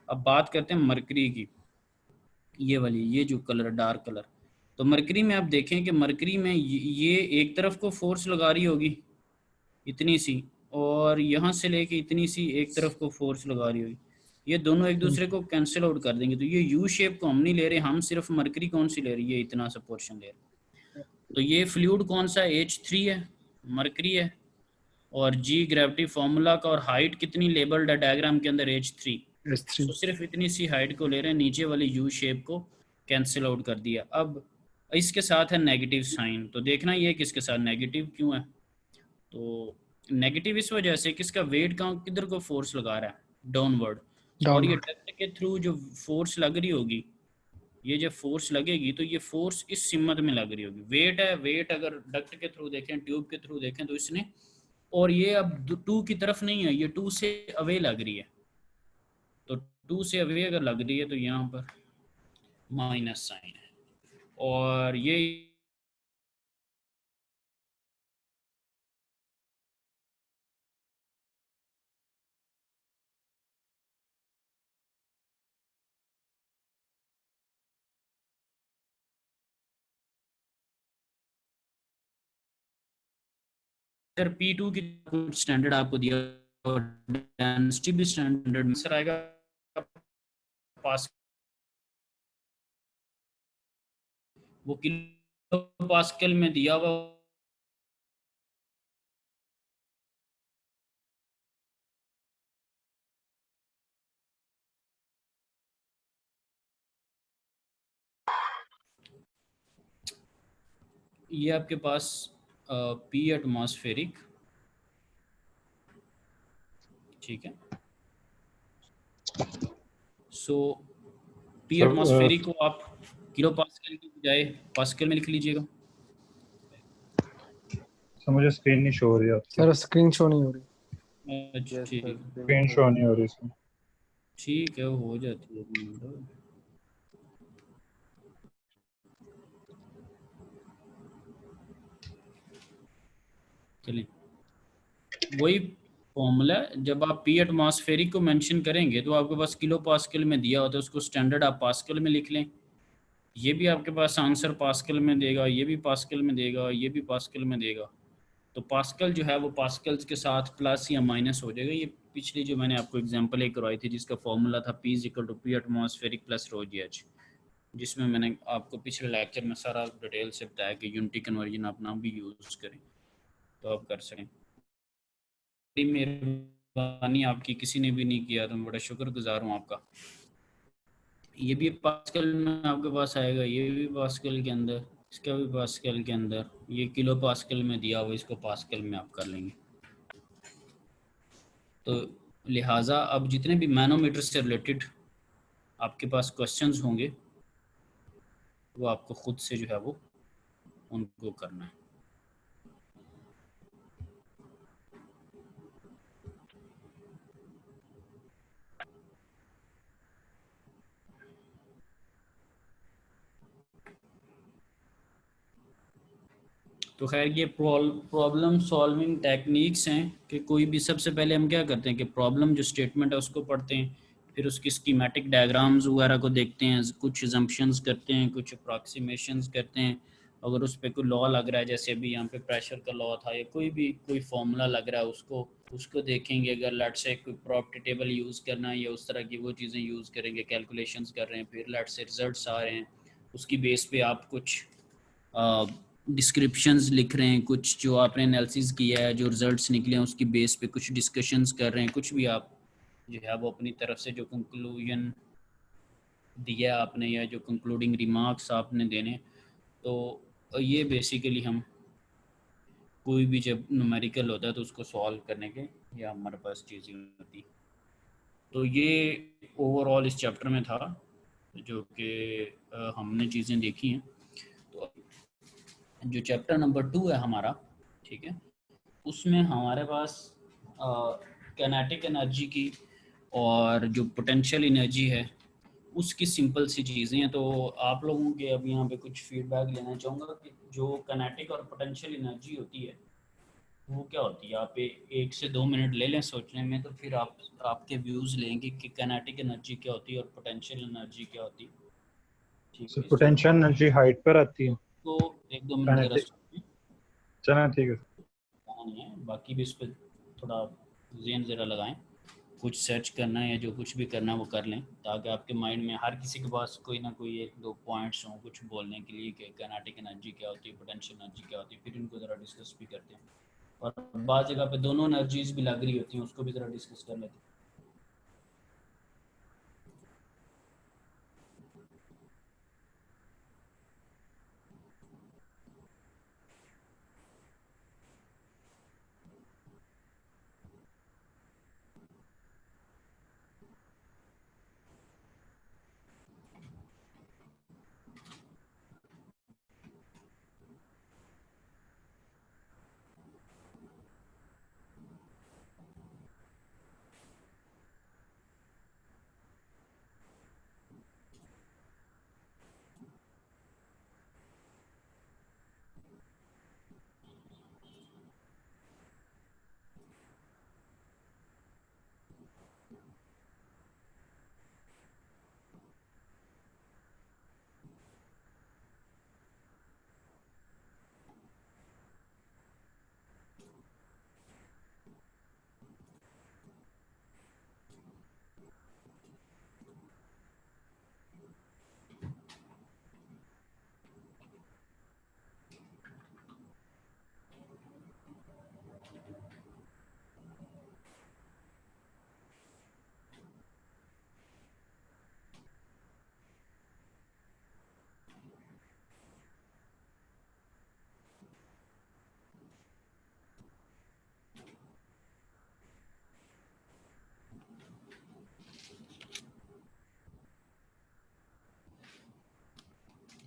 अब बात करते हैं मरकरी की। ये वाली, ये जो कलर, डार्क कलर। तो मरकरी में आप देखें कि मरकरी में ये एक तरफ को फोर्स लगा रही होगी इतनी सी, और यहाँ से लेके इतनी सी एक तरफ को फोर्स लगा रही होगी। ये दोनों एक दूसरे को कैंसिल आउट कर देंगे। तो ये यू शेप को हम नहीं ले रहे, हम सिर्फ मरकरी कौन सी ले रही है? इतना सा पोर्शन ले रहे। तो ये फ्लूइड कौन सा है? H3 है, मरकरी है। और जी ग्रेविटी फार्मूला का, और हाइट कितनी लेबल्ड है डायग्राम के अंदर? H3। H3। तो सिर्फ इतनी सी हाइट को ले रहे हैं, नीचे वाली यू शेप को कैंसिल आउट कर दिया। अब इसके साथ है नेगेटिव साइन। तो देखना ये किसके साथ नेगेटिव क्यों है? तो नेगेटिव इस वजह से कि इसका वेट कहाँ, किधर को फोर्स लगा रहा है? डाउनवर्ड। और ये डाउनवर्ड। डक्ट के थ्रू जो फोर्स लग रही होगी, ये जब फोर्स लगेगी तो ये फोर्स इस सिमत में लग रही होगी। वेट है, वेट अगर डक्ट के थ्रू देखें, ट्यूब के थ्रू देखें, तो इसने, और ये अब 2 की तरफ नहीं है, ये 2 से अवे लग रही है। तो 2 से अवे अगर लग रही है तो यहाँ पर माइनस साइन है, और ये सर P2 की स्टैंडर्ड आपको दिया और डेंसिटी भी स्टैंडर्ड में सर आएगा पास, वो किलो पास्कल में दिया हुआ ये आपके पास P एटमॉस्फेरिक, ठीक है। सो P सर एटमॉस्फेरिक को आप किलो पास्कल की बजाय पास्कल में लिख लीजिएगा। मुझे स्क्रीन नहीं शो हो रही है आपकी। सर स्क्रीन शो नहीं हो रही। अच्छा यस ठीक सर, है, स्क्रीन शो नहीं हो रही इसमें। ठीक है, हो जाती है, एक मिनट। चलिए, वही फॉर्मूला, जब आप P एटमॉस्फेरिक को मेंशन करेंगे तो आपके पास किलो पास्कल में दिया होता है, उसको स्टैंडर्ड आप पास्कल में लिख लें। ये भी आपके पास आंसर पास्कल में देगा, ये भी पास्कल में देगा, ये भी पास्कल में देगा। तो पास्कल जो है वो पास्कल्स के साथ प्लस या माइनस हो जाएगा। ये पिछली जो मैंने आपको एग्जांपल एक करवाई थी जिसका फॉर्मूला था P एटमॉस्फेरिक प्लस रो GH, जिसमें मैंने आपको पिछले लेक्चर में सारा डिटेल से बताया कि यूनिटी कन्वर्जन आप ना भी यूज़ करें तो आप कर सकें। बड़ी मेहरबानी आपकी, किसी ने भी नहीं किया तो मैं बड़ा शुक्रगुजार हूँ आपका। ये भी पास्कल में आपके पास आएगा, ये भी पास्कल के अंदर, इसका भी पास्कल के अंदर, ये किलो पास्कल में दिया हुआ, इसको पास्कल में आप कर लेंगे। तो लिहाजा अब जितने भी मैनोमीटर से रिलेटेड आपके पास क्वेश्चंस होंगे वो आपको खुद से जो है वो उनको करना है। तो खैर ये प्रॉब्लम सॉल्विंग टेक्निक्स हैं कि कोई भी, सबसे पहले हम क्या करते हैं कि प्रॉब्लम जो स्टेटमेंट है उसको पढ़ते हैं, फिर उसकी स्कीमेटिक डायग्राम्स वगैरह को देखते हैं, कुछ असम्पशंस करते हैं, कुछ अप्रॉक्सीमेशंस करते हैं। अगर उस पर कोई लॉ लग रहा है, जैसे अभी यहाँ पे प्रेशर का लॉ था या कोई फॉर्मूला लग रहा है, उसको देखेंगे। अगर लेट से कोई प्रॉपर्टी टेबल यूज़ करना है या उस तरह की वो चीज़ें यूज़ करेंगे, कैलकुलेशंस कर रहे हैं, फिर लेट से रिजल्ट्स आ रहे हैं, उसकी बेस पे आप कुछ डिस्क्रिप्शंस लिख रहे हैं, कुछ जो आपने एनालिसिस किया है, जो रिजल्ट्स निकले हैं उसकी बेस पे कुछ डिस्कशंस कर रहे हैं, कुछ भी आप जो है वो अपनी तरफ से जो कंक्लूजन दिया आपने या जो कंक्लूडिंग रिमार्क्स आपने देने, तो ये बेसिकली हम कोई भी जब न्यूमेरिकल होता है तो उसको सॉल्व करने के ये हमारे पास चीज़ें होती। तो ये ओवरऑल इस चैप्टर में था जो कि हमने चीज़ें देखी हैं। तो जो चैप्टर नंबर 2 है हमारा, ठीक है, उसमें हमारे पास कैनेटिक एनर्जी की और जो पोटेंशियल एनर्जी है उसकी सिंपल सी चीज़ें हैं। तो आप लोगों के अब यहाँ पे कुछ फीडबैक लेना चाहूँगा कि जो कैनेटिक और पोटेंशियल एनर्जी होती है वो क्या होती है। आप 1 से 2 मिनट ले लें सोचने में, तो फिर आपके व्यूज़ लेंगे कि कैनेटिक एनर्जी क्या होती है और पोटेंशियल एनर्जी क्या होती है। ठीक सर है, पोटेंशियल एनर्जी हाइट पर आती है। तो 1-2 मिनट ज़रा काइनेटिक, सोचिए, चला ठीक है। नहीं है, बाकी भी इस पर थोड़ा ज़हन ज़रा लगाएं। कुछ सर्च करना है या जो कुछ भी करना है वो कर लें, ताकि आपके माइंड में हर किसी के पास कोई ना कोई 1-2 पॉइंट्स हों कुछ बोलने के लिए कि काइनेटिक एनर्जी क्या होती है, पोटेंशियल एनर्जी क्या होती है। फिर इनको ज़रा डिस्कस भी करते हैं, और बाद जगह पे दोनों एनर्जीज भी लग रही होती हैं, उसको भी ज़रा डिस्कस कर लेते हैं।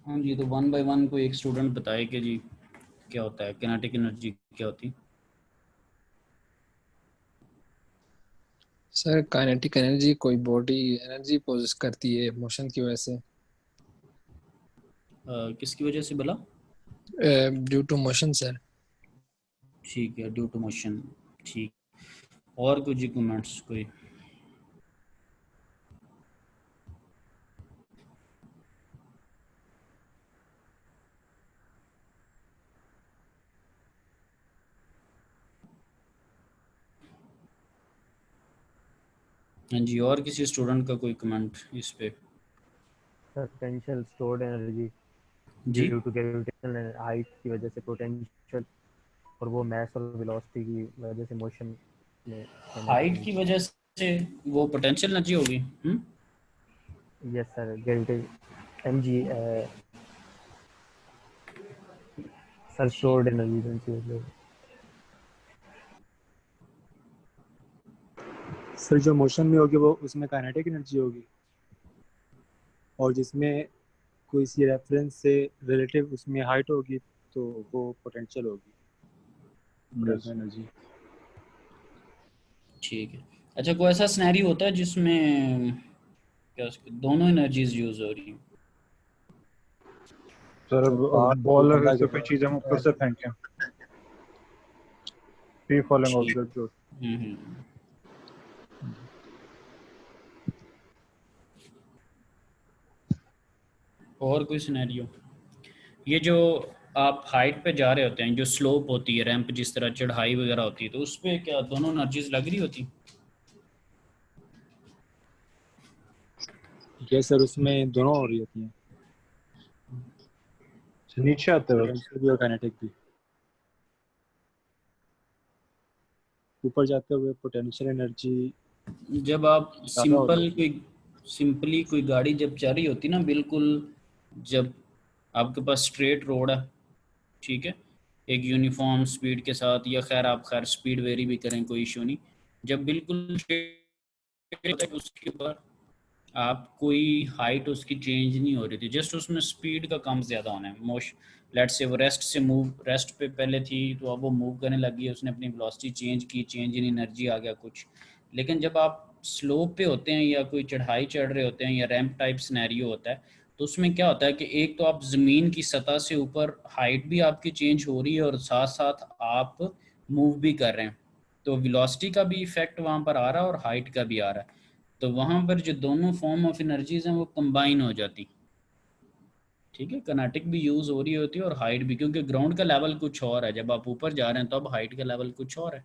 हाँ जी, तो 1 बाय 1 कोई एक स्टूडेंट बताए कि जी क्या होता है किनेटिक एनर्जी, क्या होती है? सर काइनेटिक एनर्जी कोई बॉडी एनर्जी पोजेस करती है मोशन की वजह से, किसकी वजह से भला? Due to motion sir. ठीक है, ड्यू टू मोशन। ठीक, और कुछ जी कमेंट्स कोई? हाँ जी, और किसी स्टूडेंट का कोई कमेंट इस पे? पोटेंशियल स्टोर्ड एनर्जी जी, ड्यू टू ग्रेविटेशनल हाइट की वजह से पोटेंशियल, और वो मास और वेलोसिटी की वजह से मोशन में हाइट की वजह से वो पोटेंशियल एनर्जी होगी। Yes sir, gravitation MG sir stored energy. Sir जो मोशन में होगी वो उसमें काइनेटिक एनर्जी होगी, और जिसमें कोई सी रेफरेंस से रिलेटिव उसमें हाइट होगी तो वो पोटेंशियल होगी, पोटेंशियल एनर्जी। ठीक है। अच्छा, कोई ऐसा सिनेरियो होता है जिसमें क्या दोनों एनर्जीज यूज हो रही हैं? सर तो पहाड़ कोई बॉल अगर बंदा से गिर कोई रहा चीज हम ऊपर से फेंकें, फ्री फॉलिंग ठीक। ऑब्जेक्ट जो हम्म। और कोई सिनेरियो? ये जो आप हाइट पे जा रहे होते हैं, जो स्लोप होती है, रैंप जिस तरह चढ़ाई वगैरह होती है, तो उस पे क्या दोनों एनर्जीज लग रही होती? ये सर उसमें दोनों हो रही होती हैं, नीचे आते वक्त। पोटेंशियल भी और काइनेटिक भी। ऊपर जाते हुए पोटेंशियल एनर्जी जब आप ज़्यादा हो रही होती है। सिंपली कोई गाड़ी जब चल रही होती ना, बिल्कुल जब आपके पास स्ट्रेट रोड है, ठीक है, एक यूनिफॉर्म स्पीड के साथ, या खैर आप खैर स्पीड वेरी भी करें कोई इशू नहीं, जब बिल्कुल straight उसके ऊपर आप कोई हाइट उसकी चेंज नहीं हो रही थी, जस्ट उसमें स्पीड का कम ज़्यादा होना है। मोश लेट से वो रेस्ट पे पहले थी, तो अब वो मूव करने लगी है, उसने अपनी वेलोसिटी चेंज की, चेंज इन एनर्जी आ गया कुछ। लेकिन जब आप स्लोप पे होते हैं या कोई चढ़ाई चढ़ रहे होते हैं या रैंप टाइप सिनेरियो होता है, तो उसमें क्या होता है कि एक तो आप ज़मीन की सतह से ऊपर हाइट भी आपकी चेंज हो रही है और साथ साथ आप मूव भी कर रहे हैं, तो वेलोसिटी का भी इफेक्ट वहाँ पर आ रहा है और हाइट का भी आ रहा है। तो वहाँ पर जो दोनों फॉर्म ऑफ एनर्जीज हैं वो कंबाइन हो जाती, ठीक है, कनेटिक भी यूज़ हो रही होती है और हाइट भी, क्योंकि ग्राउंड का लेवल कुछ और है, जब आप ऊपर जा रहे हैं तो अब हाइट का लेवल कुछ और है,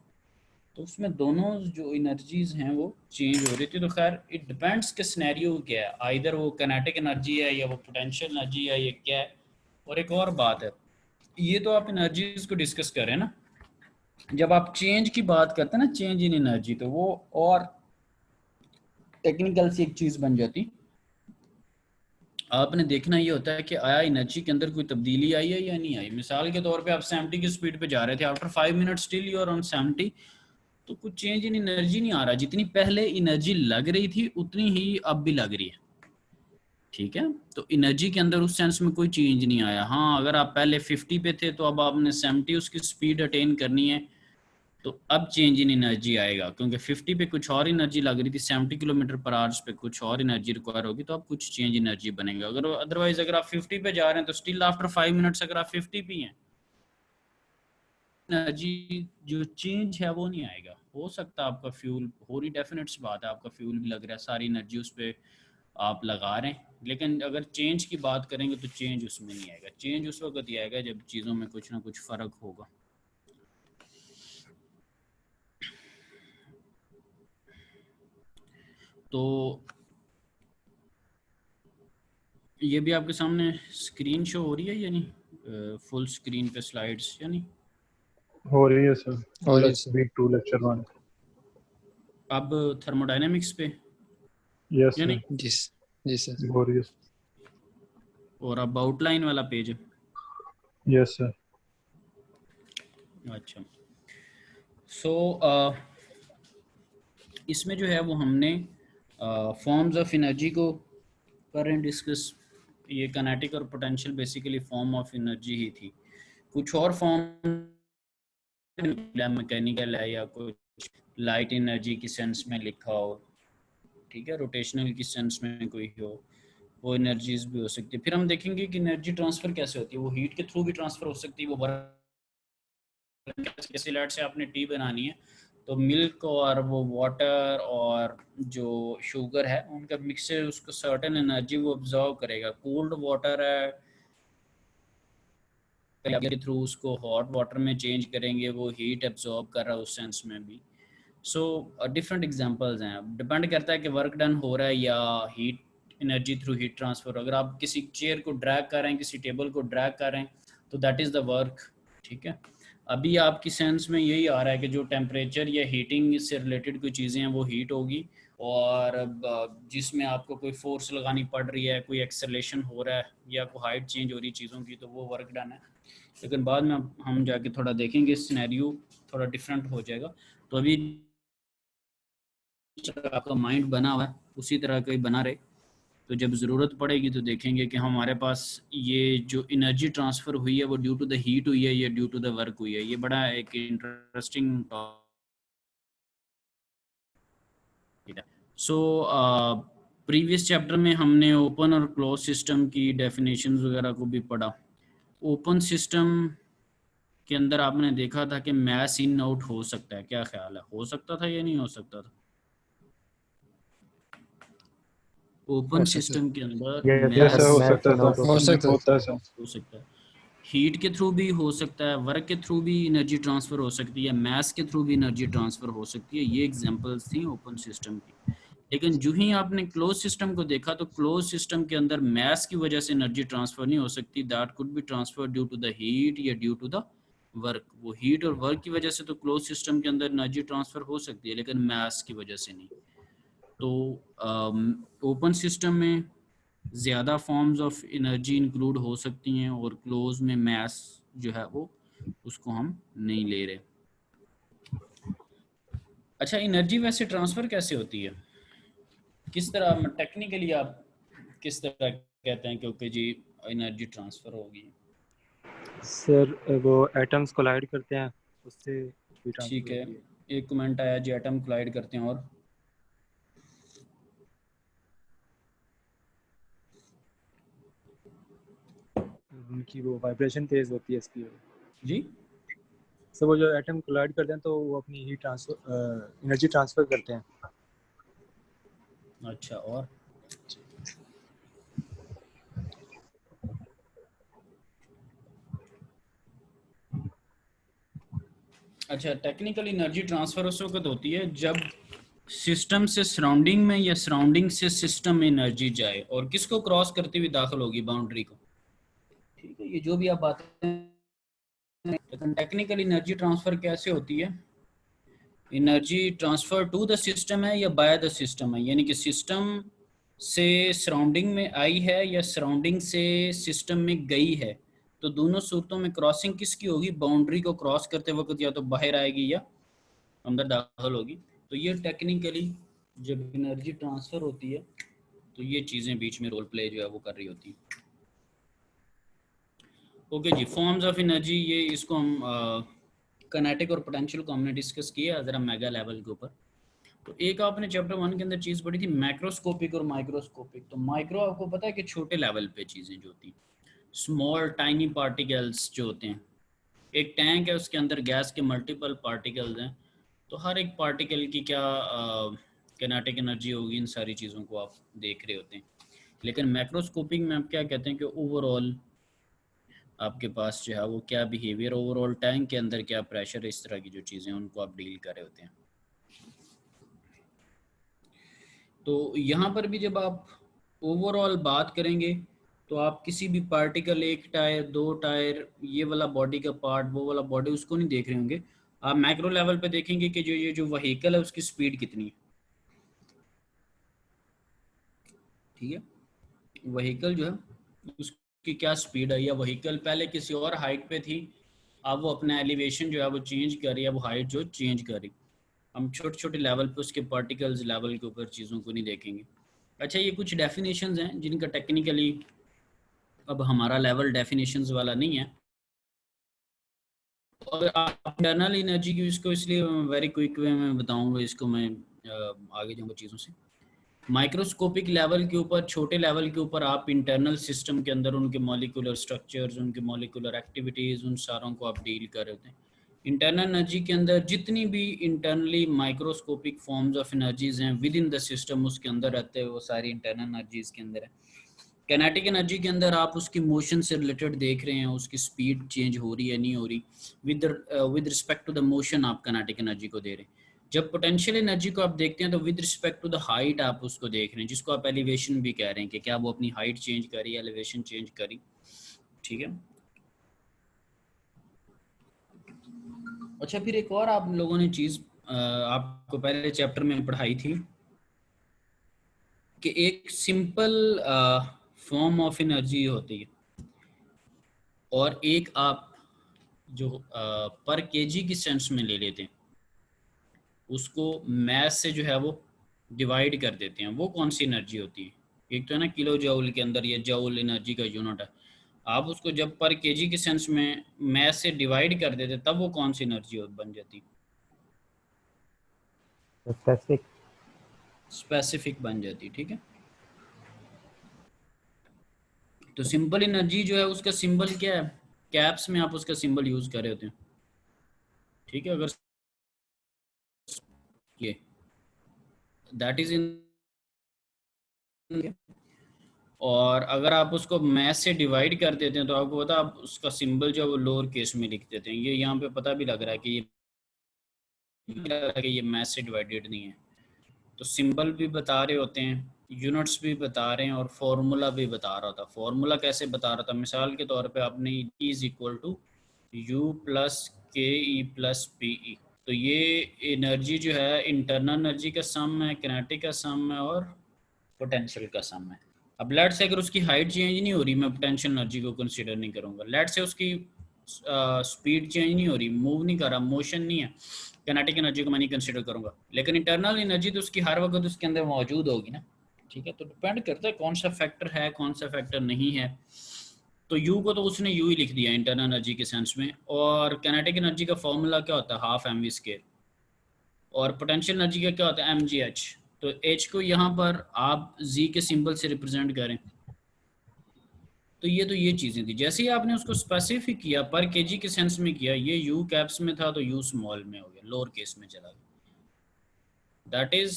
तो उसमें दोनों जो एनर्जीज हैं वो चेंज हो रही थी। तो खैर इट डिपेंड्स कि सिनेरियो क्या है, आइदर वो कनेटिक एनर्जी है या वो पोटेंशियल एनर्जी है, ये क्या है। और एक और बात है, ये तो आप एनर्जीज को डिस्कस कर रहे हैं ना, जब आप चेंज की बात करते हैं ना, चेंज इन एनर्जी, तो वो और टेक्निकल सी एक चीज़ बन जाती। आपने देखना ये होता है कि आया एनर्जी के अंदर कोई तब्दीली आई है या नहीं आई। मिसाल के तौर पे आप 70 की स्पीड पे जा रहे थे, after 5 minute still you are on 70, तो कुछ चेंज इन एनर्जी नहीं आ रहा, जितनी पहले एनर्जी लग रही थी उतनी ही अब भी लग रही है, ठीक है। तो एनर्जी के अंदर उस सेंस में कोई चेंज नहीं आया। हाँ, अगर आप पहले 50 पे थे तो अब आपने 70 उसकी स्पीड अटेन करनी है, तो अब चेंज इन एनर्जी आएगा, क्योंकि 50 पे कुछ और एनर्जी लग रही थी, 70 किलोमीटर पर आवर्स पे कुछ और एनर्जी रिक्वायर होगी, तो अब कुछ चेंज एनर्जी बनेगा। अगर अदरवाइज अगर आप 50 पे जा रहे हैं तो स्टिल आफ्टर 5 मिनट्स अगर आप 50 पे हैं, एनर्जी जो चेंज है वो नहीं आएगा। हो सकता है आपका फ्यूल, हो रही डेफिनेट बात है, आपका फ्यूल भी लग रहा है, सारी एनर्जी उस पर आप लगा रहे हैं, लेकिन अगर चेंज की बात करेंगे तो चेंज उसमें नहीं आएगा। चेंज उस वक्त ही आएगा जब चीज़ों में कुछ ना कुछ फ़र्क होगा। तो ये भी आपके सामने स्क्रीन शो हो रही है या नहीं, फुल स्क्रीन पे स्लाइड्स या नहीं? हो रही है सर, और ये B2 लेक्चर 1। अब थर्मोडायनेमिक्स पे यस या सर, नहीं? जी सर। हो रही है। और अब आउटलाइन वाला पेज है। Yes sir. अच्छा, सो इसमें जो है वो हमने फॉर्म्स ऑफ एनर्जी को कर रहे हैं डिस्कस। ये काइनेटिक और potential basically form of energy ही थी। कुछ और फॉर्म मैकेनिकल है या कुछ लाइट एनर्जी की सेंस में लिखा हो, ठीक है, रोटेशनल की सेंस में कोई हो, वो एनर्जीज भी हो सकती है। फिर हम देखेंगे कि एनर्जी ट्रांसफर कैसे होती है, वो हीट के थ्रू भी ट्रांसफर हो सकती है, वो वर्क जैसे लेट से आपने टी बनानी है तो मिल्क और वो वाटर और जो शुगर है उनका मिक्सचर उसको सर्टेन एनर्जी वो ऑब्जर्व करेगा। कोल्ड वाटर है के थ्रू उसको हॉट वाटर में चेंज करेंगे, वो हीट एब्जॉर्ब कर रहा है उस सेंस में भी। सो डिफरेंट एग्जांपल्स हैं, डिपेंड करता है कि वर्क डन हो रहा है या heat energy through heat transfer. अगर आप किसी चेयर को ड्रैग कर रहे हैं, किसी टेबल को ड्रैग कर रहे हैं तो दैट इज़ द वर्क, ठीक है। अभी आपकी सेंस में यही आ रहा है कि जो टेम्परेचर या हीटिंग से रिलेटेड कोई चीज़ें हैं वो हीट होगी, और जिसमें आपको कोई फोर्स लगानी पड़ रही है, कोई एक्सेलेरेशन हो रहा है या कोई हाइट चेंज हो रही है चीज़ों की, तो वो वर्क डन है। लेकिन बाद में हम जाके थोड़ा देखेंगे सिनेरियो थोड़ा डिफरेंट हो जाएगा। तो अभी आपका माइंड बना हुआ है उसी तरह का ही बना रहे, तो जब ज़रूरत पड़ेगी तो देखेंगे कि हमारे पास ये जो एनर्जी ट्रांसफ़र हुई है वो ड्यू टू द हीट हुई है या ड्यू टू द वर्क हुई है। ये बड़ा एक इंटरेस्टिंग टॉपिक है। सो प्रीवियस चैप्टर में हमने ओपन और क्लोज सिस्टम की डेफिनेशंस वगैरह को भी पढ़ा। ओपन सिस्टम के अंदर आपने देखा था कि मैस इन आउट हो सकता है, क्या ख्याल है, हो सकता था या नहीं हो सकता था? ओपन हो सकता सिस्टम के अंदर Yes, यस सर, हो मैं सकता था, out हो सकता होता है सर। हो सकता है, हीट के थ्रू भी हो सकता है, वर्क के थ्रू भी एनर्जी ट्रांसफ़र हो सकती है, मैस के थ्रू भी एनर्जी ट्रांसफ़र हो सकती है। ये एग्जांपल्स थी ओपन सिस्टम की। लेकिन जो ही आपने क्लोज सिस्टम को देखा तो क्लोज सिस्टम के अंदर मैस की वजह से एनर्जी ट्रांसफ़र नहीं हो सकती, that could be transfer due to the heat या ड्यू टू द वर्क। वो हीट और वर्क की वजह से तो क्लोज सिस्टम के अंदर एनर्जी ट्रांसफ़र हो सकती है, लेकिन मैस की वजह से नहीं। तो ओपन सिस्टम में ज़्यादा फॉर्म्स ऑफ एनर्जी इंक्लूड हो सकती हैं और क्लोज में मैस जो है वो उसको हम नहीं ले रहे। अच्छा, एनर्जी वैसे ट्रांसफ़र कैसे होती है, किस तरह टेक्निकली आप किस तरह कहते हैं क्योंकि जी एनर्जी ट्रांसफ़र होगी? सर वो एटम्स कोलाइड करते हैं, उससे भी ट्रांसफर ठीक है, होती है। एक कमेंट आया जी, एटम कोलाइड करते हैं और उनकी वो वाइब्रेशन तेज होती है इसकी। जी सर वो जो एटम कोलाइड करते हैं तो वो अपनी हीट ट्रांसफर एनर्जी ट्रांसफर करते हैं। अच्छा, और अच्छा, टेक्निकल एनर्जी ट्रांसफ़र उस वक्त होती है जब सिस्टम से सराउंडिंग में या सराउंडिंग से सिस्टम में एनर्जी जाए और किसको क्रॉस करते हुए दाखिल होगी, बाउंड्री को, ठीक है। ये जो भी आप बातें, लेकिन टेक्निकल एनर्जी ट्रांसफ़र कैसे होती है, energy transfer to the system है या बाय द सिस्टम है, यानी कि सिस्टम से सराउंडिंग में आई है या सराउंडिंग से सिस्टम में गई है, तो दोनों सूरतों में क्रॉसिंग किसकी होगी, बाउंड्री को क्रॉस करते वक्त या तो बाहर आएगी या अंदर दाखिल होगी। तो ये टेक्निकली जब एनर्जी ट्रांसफ़र होती है तो ये चीज़ें बीच में रोल प्ले जो है वो कर रही होती है। ओके जी, फॉर्म्स ऑफ एनर्जी, ये इसको हम काइनेटिक और पोटेंशियल को हमने डिस्कस किया ज़रा मेगा लेवल के ऊपर। तो एक आपने चैप्टर 1 के अंदर चीज़ पढ़ी थी मैक्रोस्कोपिक और माइक्रोस्कोपिक। तो माइक्रो आपको पता है कि छोटे लेवल पे चीज़ें जो होती हैं, स्मॉल टाइनी पार्टिकल्स जो होते हैं। एक टैंक है, उसके अंदर गैस के मल्टीपल पार्टिकल्स हैं, तो हर एक पार्टिकल की क्या काइनेटिक एनर्जी होगी, इन सारी चीज़ों को आप देख रहे होते हैं। लेकिन मैक्रोस्कोपिक में आप क्या कहते हैं कि ओवरऑल आपके पास जो है वो क्या बिहेवियर, ओवरऑल टैंक के अंदर क्या प्रेशर, इस तरह की जो चीज़ें हैं उनको आप डील कर रहे होते हैं। तो यहाँ पर भी जब आप ओवरऑल बात करेंगे तो आप किसी भी पार्टिकल, एक टायर, दो टायर, ये वाला बॉडी का पार्ट, वो वाला बॉडी, उसको नहीं देख रहे होंगे। आप मैक्रो लेवल पे देखेंगे कि ये जो व्हीकल है उसकी स्पीड कितनी है, ठीक है। व्हीकल जो है उसकी क्या स्पीड है, या व्हीकल पहले किसी और हाइट पे थी, अब वो अपना एलिवेशन जो है वो चेंज कर रही है, वो हाइट जो चेंज कर रही। हम छोटे छोटे लेवल पे उसके पार्टिकल्स लेवल के ऊपर चीज़ों को नहीं देखेंगे। अच्छा, ये कुछ डेफिनेशंस हैं जिनका टेक्निकली अब हमारा लेवल डेफिनेशंस वाला नहीं है। अगर आप इंटरनल एनर्जी की इसको, इसलिए वेरी क्विक वे में बताऊंगा इसको, मैं आगे जाऊंगा चीज़ों से। माइक्रोस्कोपिक लेवल के ऊपर, छोटे लेवल के ऊपर आप इंटरनल सिस्टम के अंदर उनके मॉलिक्यूलर स्ट्रक्चर्स, उनके मॉलिक्यूलर एक्टिविटीज़, उन सारों को आप डील कर रहे होते हैं। इंटरनल एनर्जी के अंदर जितनी भी internally microscopic forms of energies हैं विद इन द सिस्टम, उसके अंदर रहते हैं, वो सारी इंटरनल एनर्जीज के अंदर है। कैनेटिक एनर्जी के अंदर आप उसकी मोशन से रिलेटेड देख रहे हैं, उसकी स्पीड चेंज हो रही है नहीं हो रही, with respect to the motion आप कैनेटिक एनर्जी को दे रहे हैं। जब पोटेंशियल एनर्जी को आप देखते हैं तो with respect to the height आप उसको देख रहे हैं, जिसको आप एलिवेशन भी कह रहे हैं कि क्या वो अपनी हाइट चेंज करी, एलिवेशन चेंज करी, ठीक है। अच्छा, फिर एक और आप लोगों ने चीज़ आपको पहले चैप्टर में पढ़ाई थी कि एक सिंपल फॉर्म ऑफ एनर्जी होती है और एक आप जो पर केजी की सेंस में ले लेते हैं, उसको मैस से जो है वो डिवाइड कर देते हैं। वो कौन सी एनर्जी होती है? एक तो है ना किलो जूल के अंदर, ये जूल एनर्जी का यूनिट है। आप उसको जब पर केजी के सेंस में मैस से डिवाइड कर देते तब वो कौन सी एनर्जी बन जाती? स्पेसिफिक बन जाती, ठीक है। तो सिंपल एनर्जी जो है उसका सिंबल क्या है? कैप्स में आप उसका सिंबल यूज कर रहे होते हैं, ठीक है। अगर ये दैट इज इन, और अगर आप उसको मैथ से डिवाइड कर देते हैं तो आपको पता, आप उसका सिंबल जो है वो लोअर केस में लिख देते हैं। ये यहाँ पे पता भी लग रहा है कि ये मैथ से डिवाइडेड नहीं है। तो सिंबल भी बता रहे होते हैं, यूनिट्स भी बता रहे हैं, और फॉर्मूला भी बता रहा था। फॉर्मूला कैसे बता रहा था? मिसाल के तौर पे आपने E is equal to U plus K E plus P E. तो ये एनर्जी जो है इंटरनल एनर्जी का सम है, किनेटिक का सम है, और पोटेंशियल का सम है। अब लेट से अगर उसकी हाइट चेंज नहीं हो रही, मैं पोटेंशियल एनर्जी को कंसीडर नहीं करूँगा। लेट से उसकी स्पीड चेंज नहीं हो रही, मूव नहीं कर रहा, मोशन नहीं है, किनेटिक एनर्जी को मैं नहीं कंसीडर करूँगा। लेकिन इंटरनल एनर्जी तो उसकी हर वक्त उसके अंदर मौजूद होगी ना, ठीक है। तो डिपेंड करता है कौन सा फैक्टर है, कौन सा फैक्टर नहीं है। तो यू को तो उसने यू ही लिख दिया इंटरनल एनर्जी के सेंस में। और किनेटिक एनर्जी का फॉर्मूला क्या होता है? Half m v square. और पोटेंशियल एनर्जी का क्या होता है? M g h. तो एच को यहाँ पर आप जी के सिंबल से रिप्रेजेंट करें। तो ये चीज़ें थी। जैसे ही आपने उसको स्पेसिफिक किया, पर केजी के सेंस में किया, ये यू कैप्स में था तो यू स्मॉल में हो गया, लोअर केस में चला गया। दैट इज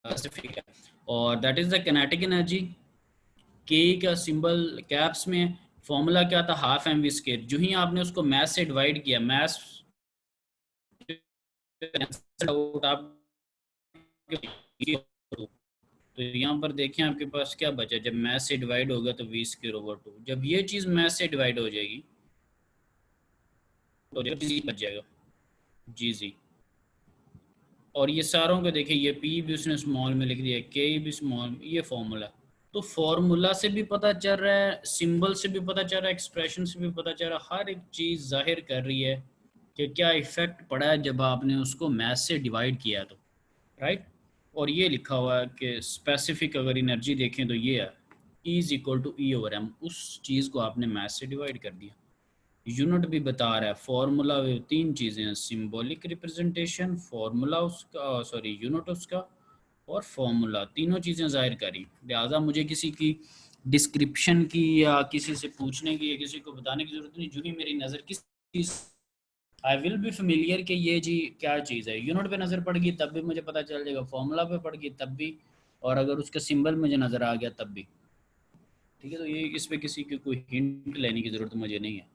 स्पेसिफिक है। और that is the kinetic energy. K का सिंबल कैप्स में, फॉर्मूला क्या था? Half m v square. जो ही आपने उसको मैथ से डिवाइड किया, मैथ आप, तो यहाँ पर देखें आपके पास क्या बचा? जब मैथ से डिवाइड होगा तो वी स्क्वायर ओवर 2। जब ये चीज़ मैथ से डिवाइड हो जाएगी तो जी बच जाएगा, जी जी। और ये सारों को देखिए, ये पी भी उसने स्मॉल में लिख दिया, के भी स्मॉल, ये फॉर्मूला। तो फॉर्मूला से भी पता चल रहा है, सिंबल से भी पता चल रहा है, एक्सप्रेशन से भी पता चल रहा है, हर एक चीज़ जाहिर कर रही है कि क्या इफेक्ट पड़ा है जब आपने उसको मैथ से डिवाइड किया तो, राइट। और ये लिखा हुआ है कि स्पेसिफिक अगर एनर्जी देखें तो ये है E is equal to e over m. उस चीज़ को आपने मैथ से डिवाइड कर दिया। यूनिट भी बता रहा है, फॉर्मूला, तीन चीज़ें हैं, सिंबॉलिक रिप्रेजेंटेशन, फॉर्मूला उसका, सॉरी यूनिट उसका, और फॉर्मूला, तीनों चीज़ें जाहिर करी। लिहाजा मुझे किसी की डिस्क्रिप्शन की या किसी से पूछने की या किसी को बताने की ज़रूरत नहीं। जो ही मेरी नज़र किस चीज़, आई विल बी फेमिलियर कि ये जी क्या चीज़ है। यूनिट पे नज़र पड़ गई तब भी मुझे पता चल जाएगा, फॉर्मूला पे पड़ गई तब भी, और अगर उसका सिंबल मुझे नज़र आ गया तब भी, ठीक है। तो ये इस पर किसी की कोई हिंट लेने की ज़रूरत मुझे नहीं है।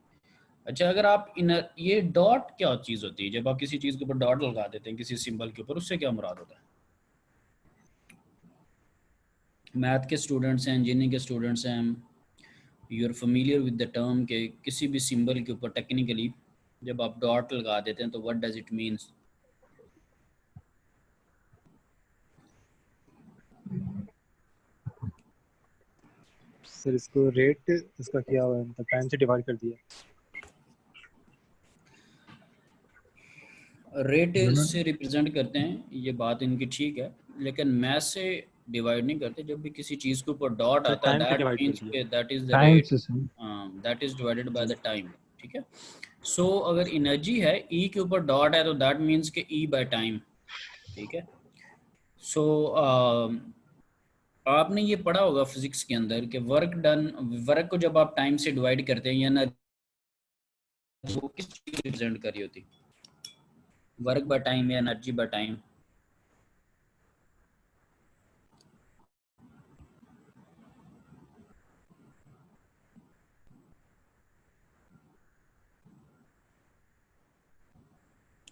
अच्छा, अगर आप ये डॉट क्या चीज़ होती है? जब आप किसी चीज़ के ऊपर डॉट लगा देते हैं किसी सिंबल के ऊपर, उससे क्या मुराद होता है? मैथ के स्टूडेंट्स हैं, इंजीनियरिंग के स्टूडेंट्स हैं, you are familiar with the term के किसी भी सिंबल के ऊपर टेक्निकली जब आप डॉट लगा देते हैं तो what does it means? Sir इसको रेट इसका किया हुआ है, मतलब टाइम से डिवाइड कर दिया। रेट से रिप्रेजेंट करते हैं, ये बात इनकी ठीक है, लेकिन मैथ से डिवाइड नहीं करते, जब भी किसी चीज के ऊपर डॉट तो आता है टाइम पे दैट डिवाइड कर मींस दिया। के that is the time rate, से sir. That is divided by the time. ठीक है, सो अगर एनर्जी है ई के ऊपर डॉट है तो दैट मींस के ई बाय टाइम। ठीक है, सो आपने ये पढ़ा होगा फिजिक्स के अंदर कि वर्क को जब आप टाइम से डिवाइड करते हैं या ना, वो किस चीज रिप्रेजेंट कर रही होती, वर्क बाय टाइम या एनर्जी बाय टाइम?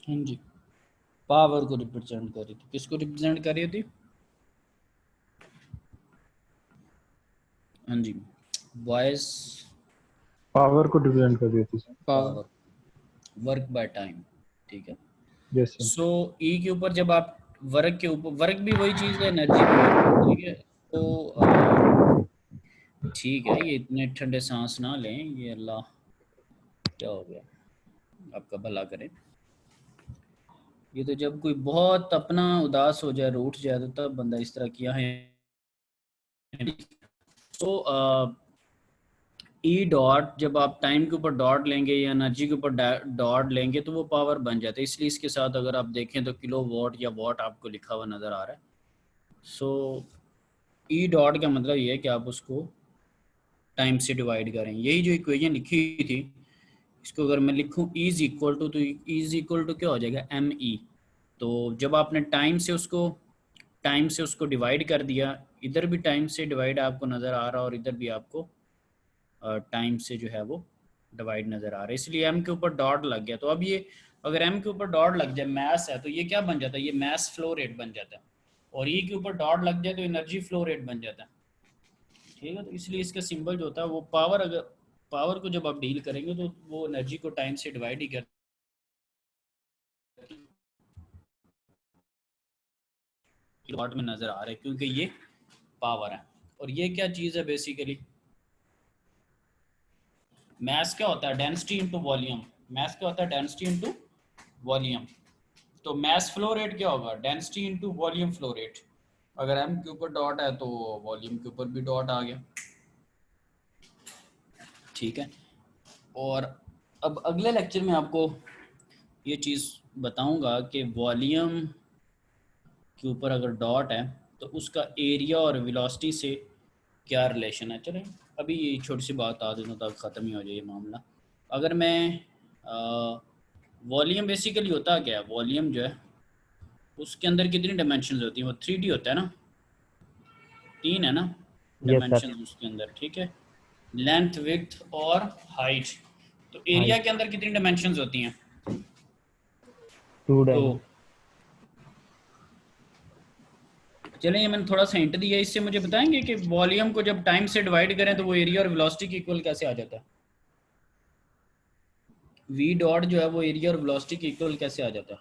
हाँ जी, पावर को रिप्रेजेंट कर रही थी। किसको रिप्रेजेंट कर रही थी? हाँ जी, वॉइस पावर को रिप्रेजेंट कर रही थी sir. Power. Power, work by time. ठीक है, यस सर। सो ई के ऊपर जब आप वर्क के ऊपर, वर्क भी वही चीज़ है, एनर्जी भी वही चीज़। ठीक है, तो ठीक है, ये इतने ठंडे सांस ना लें, ये अल्लाह क्या हो गया, आपका भला करे। ये तो जब कोई बहुत अपना उदास हो जाए, रूठ जाए, तो तब बंदा इस तरह किया है। तो ई डॉट जब आप टाइम के ऊपर डॉट लेंगे या एनर्जी के ऊपर डॉट लेंगे तो वो पावर बन जाता है। इसलिए इसके साथ अगर आप देखें तो किलो वॉट या वॉट आपको लिखा हुआ नज़र आ रहा है। सो ई डॉट का मतलब ये है कि आप उसको टाइम से डिवाइड करें। यही जो इक्वेशन लिखी हुई थी, इसको अगर मैं लिखूं इज इक्वल टू, तो इज इक्वल टू क्या हो जाएगा, एम ई। तो जब आपने टाइम से उसको डिवाइड कर दिया, इधर भी टाइम से डिवाइड आपको नज़र आ रहा और इधर भी आपको टाइम से जो है वो डिवाइड नज़र आ रहा है, इसलिए एम के ऊपर डॉट लग गया। तो अब ये अगर एम के ऊपर डॉट लग जाए, मैस है, तो ये क्या बन जाता है, ये मैस फ्लो रेट बन जाता है। और ई के ऊपर डॉट लग जाए तो एनर्जी फ्लो रेट बन जाता है। ठीक है, तो इसलिए इसका सिंबल जो होता है वो पावर, अगर पावर को जब आप डील करेंगे तो वो एनर्जी को टाइम से डिवाइड ही कर वाट में नज़र आ रहा है, क्योंकि ये पावर है। और ये क्या चीज़ है बेसिकली, मैस क्या होता है, डेंसिटी इनटू वॉल्यूम। मैस क्या होता है, डेंसिटी इनटू वॉल्यूम। तो मैस फ्लो रेट क्या होगा, density into volume flow rate. अगर एम के ऊपर डॉट है तो वॉल्यूम के ऊपर भी डॉट आ गया। ठीक है, और अब अगले लेक्चर में आपको ये चीज़ बताऊंगा कि वॉल्यूम के ऊपर अगर डॉट है तो उसका एरिया और वेलोसिटी से क्या रिलेशन है। चलें अभी ये छोटी सी बात आ देना तक ख़त्म ही हो जाए ये मामला। अगर मैं वॉल्यूम बेसिकली होता क्या है, वॉल्यूम जो है उसके अंदर कितनी डायमेंशन होती हैं, वो 3D होता है ना, 3 है ना यस सर। डायमेंशन उसके अंदर। ठीक है, लेंथ, विड्थ और हाइट। तो एरिया हाइट के अंदर कितनी डायमेंशंस होती हैं, 2 तो डायमेंशन। चलें ये मैंने थोड़ा सा हिंट दिया, इससे मुझे बताएंगे कि वॉल्यूम को जब टाइम से डिवाइड करें तो वो एरिया और वेलोसिटी के इक्वल कैसे आ जाता है। वी डॉट जो है वो एरिया और वेलोसिटी के इक्वल कैसे आ जाता है।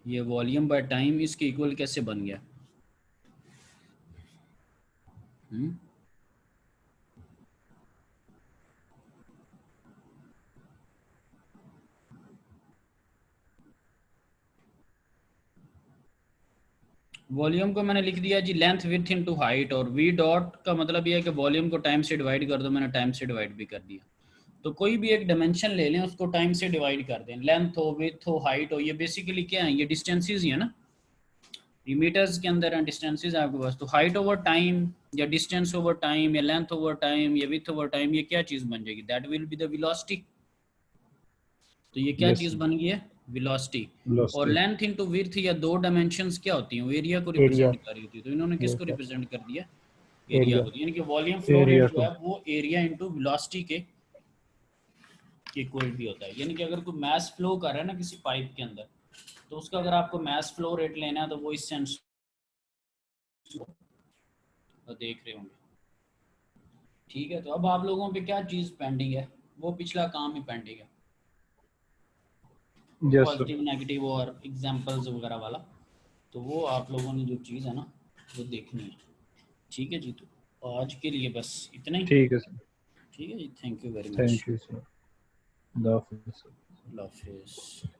ये वॉल्यूम बाय टाइम इसके इक्वल कैसे बन गया। वॉल्यूम को मैंने लिख दिया जी लेंथ विड्थ इनटू हाइट, और वी डॉट का मतलब ये है कि वॉल्यूम को टाइम से डिवाइड कर दो, मैंने टाइम से डिवाइड भी कर दिया। तो कोई भी एक डायमेंशन ले लें, उसको टाइम से डिवाइड कर दें, लेंथ हो, विड्थ हो, हाइट हो, ये बेसिकली क्या है, ये डिस्टेंसेस ही है ना, ये मीटर्स के अंदर हैं डिस्टेंसेस आपके पास। तो हाइट ओवर टाइम या डिस्टेंस ओवर टाइम या लेंथ ओवर टाइम या विड्थ ओवर टाइम, ये क्या चीज़ बन जाएगी, that will be the velocity. तो ये क्या यस चीज़ सर। बन गई है, वेलोसिटी। और वेलोसिटी। लेंथ इनटू विड्थ या दो डायमेंशंस क्या होती हैं, वो एरिया को एरिया। रिप्रेजेंट कर रही होती है। तो इन्होंने यस किसको सर। रिप्रेजेंट कर दिया, एरिया एरिया। को। यानी कि वॉल्यूम फ्लो एरिया रेट जो को। है वो एरिया इनटू वेलोसिटी के इक्वल भी होता है। यानी कि अगर कोई मैस फ्लो कर रहा है ना किसी पाइप के अंदर, तो उसका अगर आपको मैस फ्लो रेट लेना है तो वो इस सेंस देख रहे होंगे। ठीक है, तो अब आप लोगों पे क्या चीज़ पेंडिंग है, वो पिछला काम ही पेंडिंग है, यस सर। पॉजिटिव नेगेटिव और एग्जांपल्स वगैरह वाला। तो वो आप लोगों ने जो चीज़ है ना वो देखनी है। ठीक है जी, तो आज के लिए बस इतना ही। ठीक है सर। ठीक है जी, thank you very much. Thank you sir. अल्लाह हाफिज़ सर। अल्लाह हाफिज़।